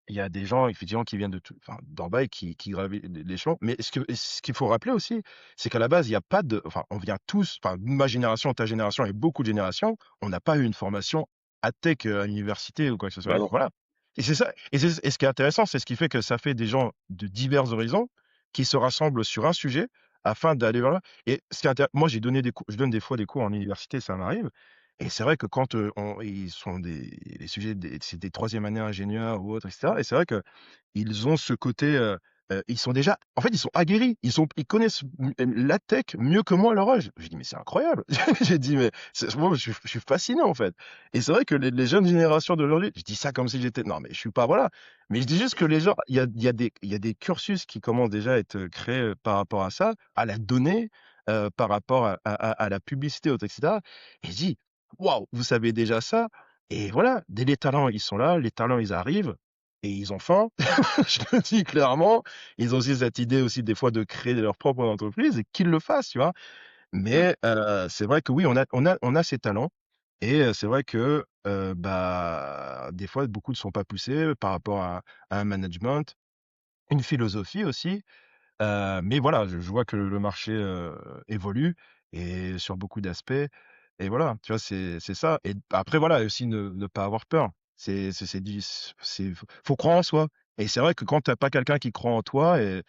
il y a des gens effectivement qui viennent de tout enfin d'en bas et qui gravitent l'échelon. Mais ce qu'il faut rappeler aussi, c'est qu'à la base, il y a pas de enfin, on vient tous, enfin ma génération, ta génération et beaucoup de générations, on n'a pas eu une formation à tech, à l'université ou quoi que ce bah soit. non. Voilà. Et c'est ça et ce qui est intéressant, c'est ce qui fait que ça fait des gens de divers horizons qui se rassemblent sur un sujet afin d'aller vers là et ce qui est intér moi j'ai donné des cours je donne des fois des cours en université, ça m'arrive et c'est vrai que quand, on ils sont les sujets c'est des 3e année ingénieurs ou autres et cetera et c'est vrai qu'ils ont ce côté, ils sont déjà en fait, ils sont aguerris. Ils connaissent la tech mieux que moi à leur âge. J'ai dit: «Mais c'est incroyable!» J'ai dit: «Mais c'est» moi, je suis fasciné, en fait et c'est vrai que les jeunes générations d'aujourd'hui je dis ça comme si j'étais non, mais je suis pas voilà, mais je dis juste que les gens il y a des cursus qui commencent déjà à être créés, par rapport à ça, à la donnée, par rapport à la publicité autres et cetera et je dis: «Waouh, vous savez déjà ça?» et voilà, dès les talents, ils sont là, les talents, ils arrivent et ils ont faim. Je le dis clairement. Ils ont aussi cette idée aussi des fois de créer leur propre entreprise et qu'ils le fassent, tu vois? Mm. Mais c'est vrai que oui, on a ces talents et c'est vrai que, bah, des fois, beaucoup ne sont pas poussés par rapport à un management, une philosophie aussi. Mais voilà, je vois que le marché, évolue et sur beaucoup d'aspects et voilà, tu vois? C'est ça et après voilà, aussi ne pas avoir peur. C'est dit c'est faut croire en soi et c'est vrai que quand tu as pas quelqu'un qui croit en toi et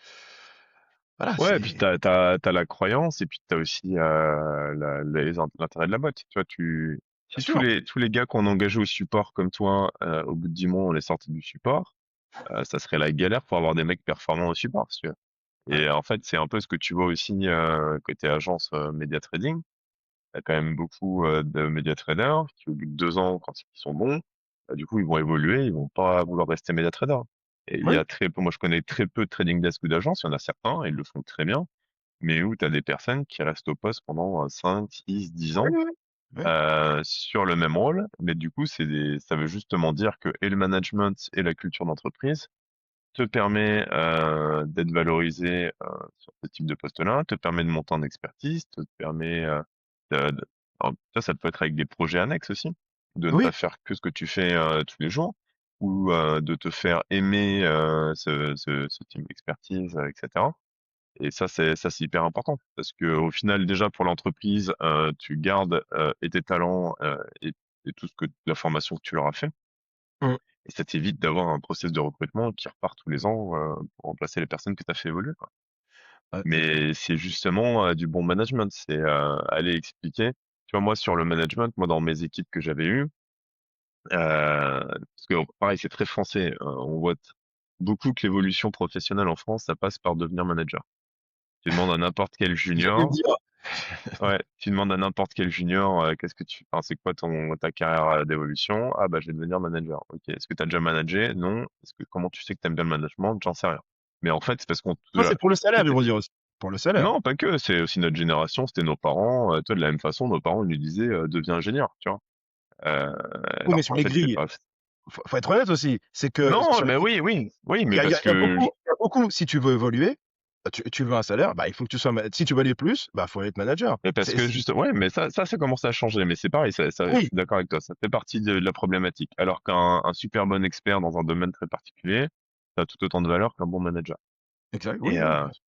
voilà, Ouais, et puis c'est t'as la croyance, et puis t'as aussi l'intérêt de la boîte. Tu vois, bien si tous sûr. les gars qu'on engagé au support comme toi, au bout de 10 mois, on les sortait du support, ça serait la galère pour avoir des mecs performants au support, si tu veux. Ouais. Et en fait, c'est un peu ce que tu vois aussi côté agence média trading. T'as quand même beaucoup de média traders qui, au bout de 2 ans, quand ils sont bons, bah, du coup, ils vont évoluer, ils vont pas vouloir rester média traders. Et il y Oui. a très peu, moi je connais très peu de trading desk ou d'agences, il y en a certains, ils le font très bien, mais où tu as des personnes qui restent au poste pendant 5, 6, 10 Oui, ans oui, oui. Oui. sur le même rôle, mais du coup, ça veut justement dire que et le management et la culture d'entreprise te permet d'être valorisé sur ce type de poste-là, te permet de monter en expertise, te permet alors, ça peut être avec des projets annexes aussi, de ne pas Oui. faire que ce que tu fais tous les jours, ou de te faire aimer ce type d'expertise, etc. Et ça c'est hyper important parce que au final déjà pour l'entreprise, tu gardes et tes talents et tout ce que la formation que tu leur as fait. Mmh. Et ça t'évite d'avoir un process de recrutement qui repart tous les ans pour remplacer les personnes que tu as fait évoluer, quoi. Mais c'est justement du bon management, c'est aller expliquer. Tu vois, moi sur le management, moi dans mes équipes que j'avais eues, parce que pareil, c'est très français, on voit beaucoup que l'évolution professionnelle en France, ça passe par devenir manager. Tu demandes à n'importe quel J'allais le junior, dire. ouais, tu demandes à n'importe quel junior, enfin, c'est quoi ta carrière d'évolution? Ah, bah, je vais devenir manager. Ok. Est-ce que tu as déjà managé? Non. Comment tu sais que tu aimes bien le management? J'en sais rien. Mais en fait, c'est parce qu'on Non, c'est pour le salaire, ils tout est- vont dire aussi. Pour le salaire. non, pas que. C'est aussi notre génération. C'était nos parents. Toi, de la même façon, nos parents ils nous disaient, deviens ingénieur, tu vois. Euh, Oui, mais alors sur qu'en les fait, c'était grilles, pas, faut être honnête aussi. C'est que non, sur les mais grilles, oui, oui, oui, il mais y a il y parce a il y a que beaucoup il y a beaucoup si tu veux évoluer, tu veux un salaire, bah, il faut que tu sois ma si tu veux aller plus, bah, faut être manager. mais parce que juste, ouais, mais ça commence à changer. Mais c'est pareil, je Oui, suis d'accord avec toi. Ça fait partie de la problématique. Alors qu'un super bon expert dans un domaine très particulier, ça a tout autant de valeur qu'un bon manager. exact, oui, Et oui, bien sûr.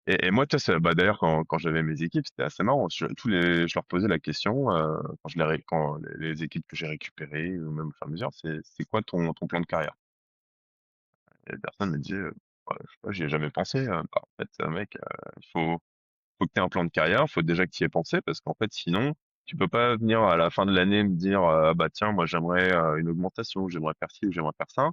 Et moi, tu vois, bah, d'ailleurs, quand j'avais mes équipes, c'était assez marrant. Je leur posais la question, quand les équipes que j'ai récupérées, ou même au fur et à mesure, c'est quoi ton plan de carrière? Et la personne me disait, ouais, je sais pas, j'y ai jamais pensé. Bah, en fait, mec, il faut que tu aies un plan de carrière, faut déjà que tu y aies pensé, parce qu'en fait, sinon, tu peux pas venir à la fin de l'année me dire, ah bah tiens, moi j'aimerais une augmentation, j'aimerais faire ci ou j'aimerais faire ça.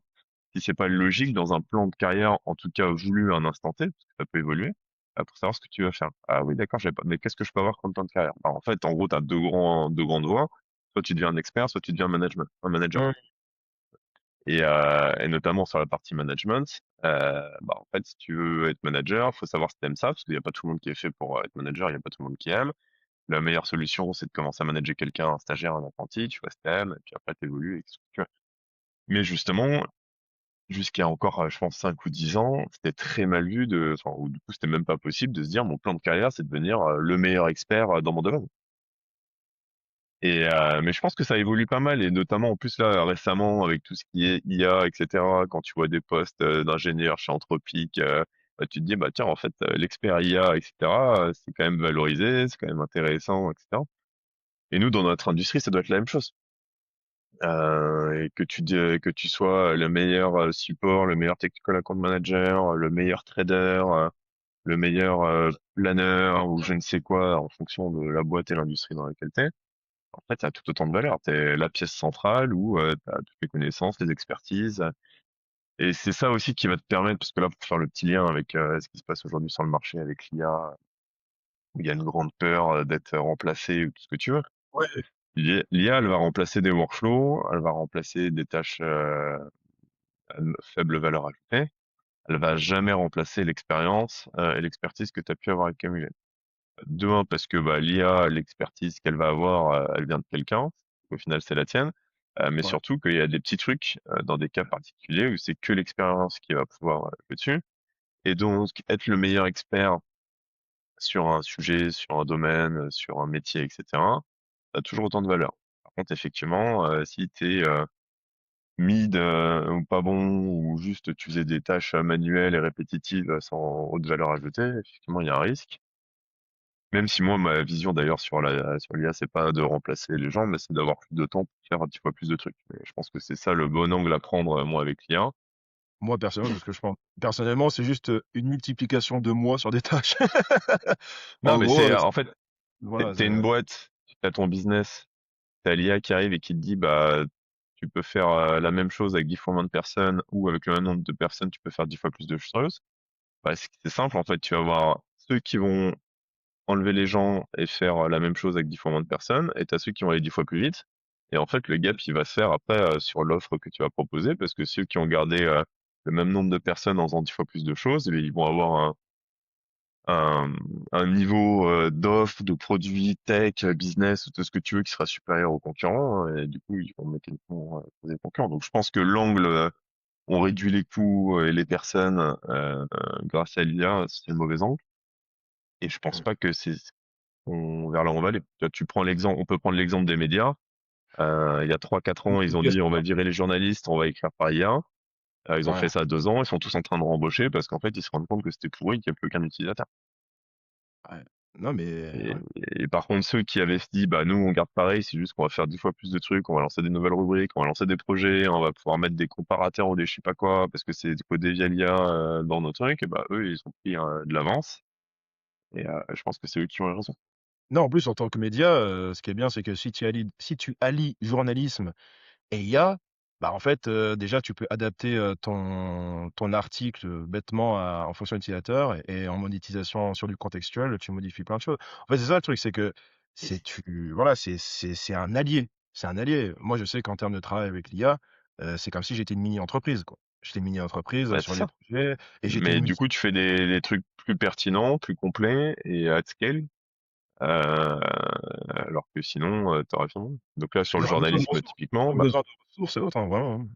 Si c'est pas logique dans un plan de carrière, en tout cas voulu à un instant T, parce que ça peut évoluer, pour savoir ce que tu veux faire. Ah oui, d'accord, j'avais pas. Mais qu'est-ce que je peux avoir comme plan de carrière? Bah, en fait, en gros, tu as deux grandes voies. Soit tu deviens un expert, soit tu deviens un manager. Hum. Et notamment sur la partie management, bah, en fait, si tu veux être manager, faut savoir si tu aimes ça, parce qu'il n'y a pas tout le monde qui est fait pour être manager, il n'y a pas tout le monde qui aime. La meilleure solution, c'est de commencer à manager quelqu'un, un stagiaire, un apprenti, tu vois ce que t'aimes, et puis après t'évolues, et ce que tu veux. Mais justement, jusqu'à encore, je pense, 5 ou 10 ans, c'était très mal vu enfin, ou du coup, c'était même pas possible de se dire, mon plan de carrière, c'est de devenir le meilleur expert dans mon domaine. Mais je pense que ça évolue pas mal, et notamment en plus là récemment avec tout ce qui est IA, etc. Quand tu vois des postes d'ingénieurs chez Anthropic, bah, tu te dis bah tiens en fait l'expert IA, etc. C'est quand même valorisé, c'est quand même intéressant, etc. Et nous dans notre industrie, ça doit être la même chose. Et que tu sois le meilleur support, le meilleur technical account manager, le meilleur trader, le meilleur planeur ou je ne sais quoi en fonction de la boîte et l'industrie dans laquelle t'es. En fait, ça a tout autant de valeur. T'es la pièce centrale où tu as toutes les connaissances, les expertises. Et c'est ça aussi qui va te permettre, parce que là, pour faire le petit lien avec ce qui se passe aujourd'hui sur le marché avec l'IA, où il y a une grande peur d'être remplacé ou tout ce que tu veux. Ouais. L'IA, elle va remplacer des workflows, elle va remplacer des tâches à faible valeur ajoutée. Elle va jamais remplacer l'expérience et l'expertise que tu as pu avoir accumulée. De un, parce que bah, l'IA, l'expertise qu'elle va avoir, elle vient de quelqu'un. Au final, c'est la tienne. Mais Ouais. surtout qu'il y a des petits trucs dans des cas particuliers où c'est que l'expérience qui va pouvoir jouer dessus. Et donc, être le meilleur expert sur un sujet, sur un domaine, sur un métier, etc., ça a toujours autant de valeur. Par contre, effectivement, si tu es mid ou pas bon, ou juste tu faisais des tâches manuelles et répétitives sans haute valeur ajoutée, effectivement, il y a un risque. Même si moi, ma vision d'ailleurs sur l'IA, c'est pas de remplacer les gens, mais c'est d'avoir plus de temps pour faire 10 fois plus de trucs. Mais je pense que c'est ça le bon angle à prendre, moi, avec l'IA. Moi, personnellement, parce que je pense, personnellement, c'est juste une multiplication de mois sur des tâches. Non, En mais gros, c'est, en fait, voilà. t'es une boîte, tu as ton business, t'as l'IA qui arrive et qui te dit, bah, tu peux faire la même chose avec 10 fois moins de personnes, ou avec le même nombre de personnes, tu peux faire 10 fois plus de choses. Bah, c'est simple, en fait, tu vas avoir ceux qui vont enlever les gens et faire la même chose avec 10 fois moins de personnes, et t'as ceux qui vont aller 10 fois plus vite. Et en fait, le gap, il va se faire après sur l'offre que tu vas proposer, parce que ceux qui ont gardé le même nombre de personnes en faisant 10 fois plus de choses, eh bien, ils vont avoir un, un niveau d'offre, de produits, tech, business, tout ce que tu veux qui sera supérieur aux concurrents, et du coup, ils vont mécaniquement poser les concurrents. Donc, je pense que l'angle, on réduit les coûts et les personnes grâce à l'IA, c'est le mauvais angle. Et je pense pas que c'est vers là où on va aller. Tu prends l'exemple, on peut prendre l'exemple des médias. Il y a 3, 4 ans, ils ont dit on va virer les journalistes, on va écrire par IA. Ils ont Ouais. fait ça à 2 ans, ils sont tous en train de rembaucher parce qu'en fait ils se rendent compte que c'était pourri, qu'il n'y a plus aucun utilisateur. Ouais. Non, mais Et, ouais. et par contre ceux qui avaient dit bah nous on garde pareil, c'est juste qu'on va faire 10 fois plus de trucs, on va lancer des nouvelles rubriques, on va lancer des projets, on va pouvoir mettre des comparateurs ou des je sais pas quoi parce que c'est codé via l'IA dans nos trucs, et bah eux ils ont pris de l'avance et je pense que c'est eux qui ont eu raison. Non, en plus, en tant que média, ce qui est bien, c'est que si tu allies journalisme et IA, bah, en fait, déjà, tu peux adapter, ton article, bêtement en fonction de l'utilisateur et en monétisation sur du contextuel, tu modifies plein de choses. En fait, c'est ça le truc, c'est que voilà, c'est un allié. C'est un allié. Moi, je sais qu'en termes de travail avec l'IA, c'est comme si j'étais une mini entreprise, quoi. J'étais une mini entreprise, Bah, c'est sur les ça. projets et j'étais Mais du multi. coup, tu fais des trucs plus pertinents, plus complets et at scale, alors que sinon, t'aurais fait moins. Donc là, sur le J'aurais besoin de journalisme, ressources. typiquement, J'aurais bah, besoin de ressources et autres, hein, vraiment, hein,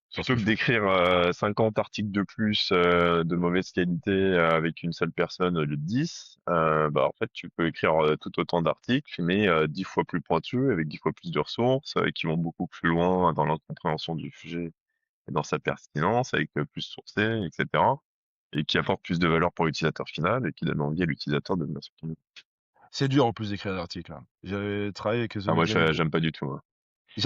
sur ce plutôt que que je fais. d'écrire 50 articles de plus de mauvaise qualité avec une seule personne au lieu de 10, bah, en fait, tu peux écrire tout autant d'articles, mais 10 fois plus pointus, avec 10 fois plus de ressources, qui vont beaucoup plus loin dans la compréhension du sujet et dans sa pertinence, avec plus sourcé, etc. et qui apporte plus de valeur pour l'utilisateur final et qui donne envie à l'utilisateur de venir sur ton. C'est dur en plus d'écrire des articles, hein. J'avais travaillé avec The Ah, moi, Media Leader. j'aime pas du tout, hein.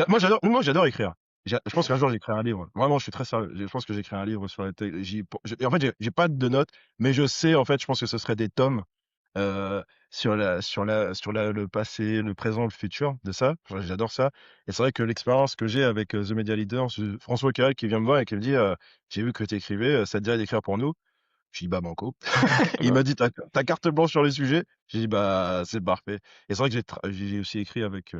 Moi, j'adore écrire. Je pense qu'un jour, j'écrirai un livre. Vraiment, je suis très sérieux. Je pense que j'écrirai un livre sur la tech. En fait, j'ai pas de notes, mais je sais, en fait, je pense que ce serait des tomes euh, le passé, le présent, le futur de ça. Enfin, j'adore ça. Et c'est vrai que l'expérience que j'ai avec The Media Leader, c'est François Carrel qui vient me voir et qui me dit j'ai vu que tu écrivais, ça te dirait d'écrire pour nous. Je dis bah banco. Il Voilà. m'a dit t'as carte blanche sur les sujets. J'ai dit bah c'est parfait. Et c'est vrai que j'ai aussi écrit avec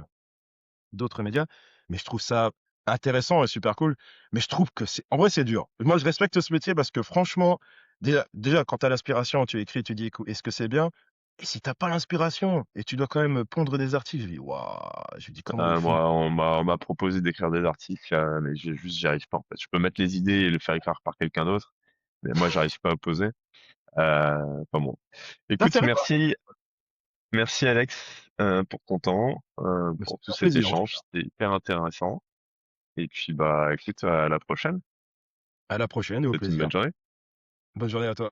d'autres médias, mais je trouve ça intéressant et super cool. Mais je trouve que en vrai, c'est dur. Moi, je respecte ce métier parce que franchement, déjà quand tu as l'aspiration, tu écris, tu dis, est-ce que c'est bien? Et si t'as pas l'inspiration et tu dois quand même pondre des articles, je dis, waouh, je dis, comment ils font? Moi, on m'a proposé d'écrire des articles, mais j'y arrive pas, en fait. Je peux mettre les idées et le faire écrire par quelqu'un d'autre, mais moi, j'arrive pas à poser. Enfin bon. Là, Écoute, c'est vrai. merci Alex, pour ton temps, Mais c'est pour tout un cet plaisir, en tout échange. cas. C'était hyper intéressant. Et puis, bah, écoute, à la prochaine. À la prochaine et au Peut-être une plaisir. bonne journée. Bonne journée à toi.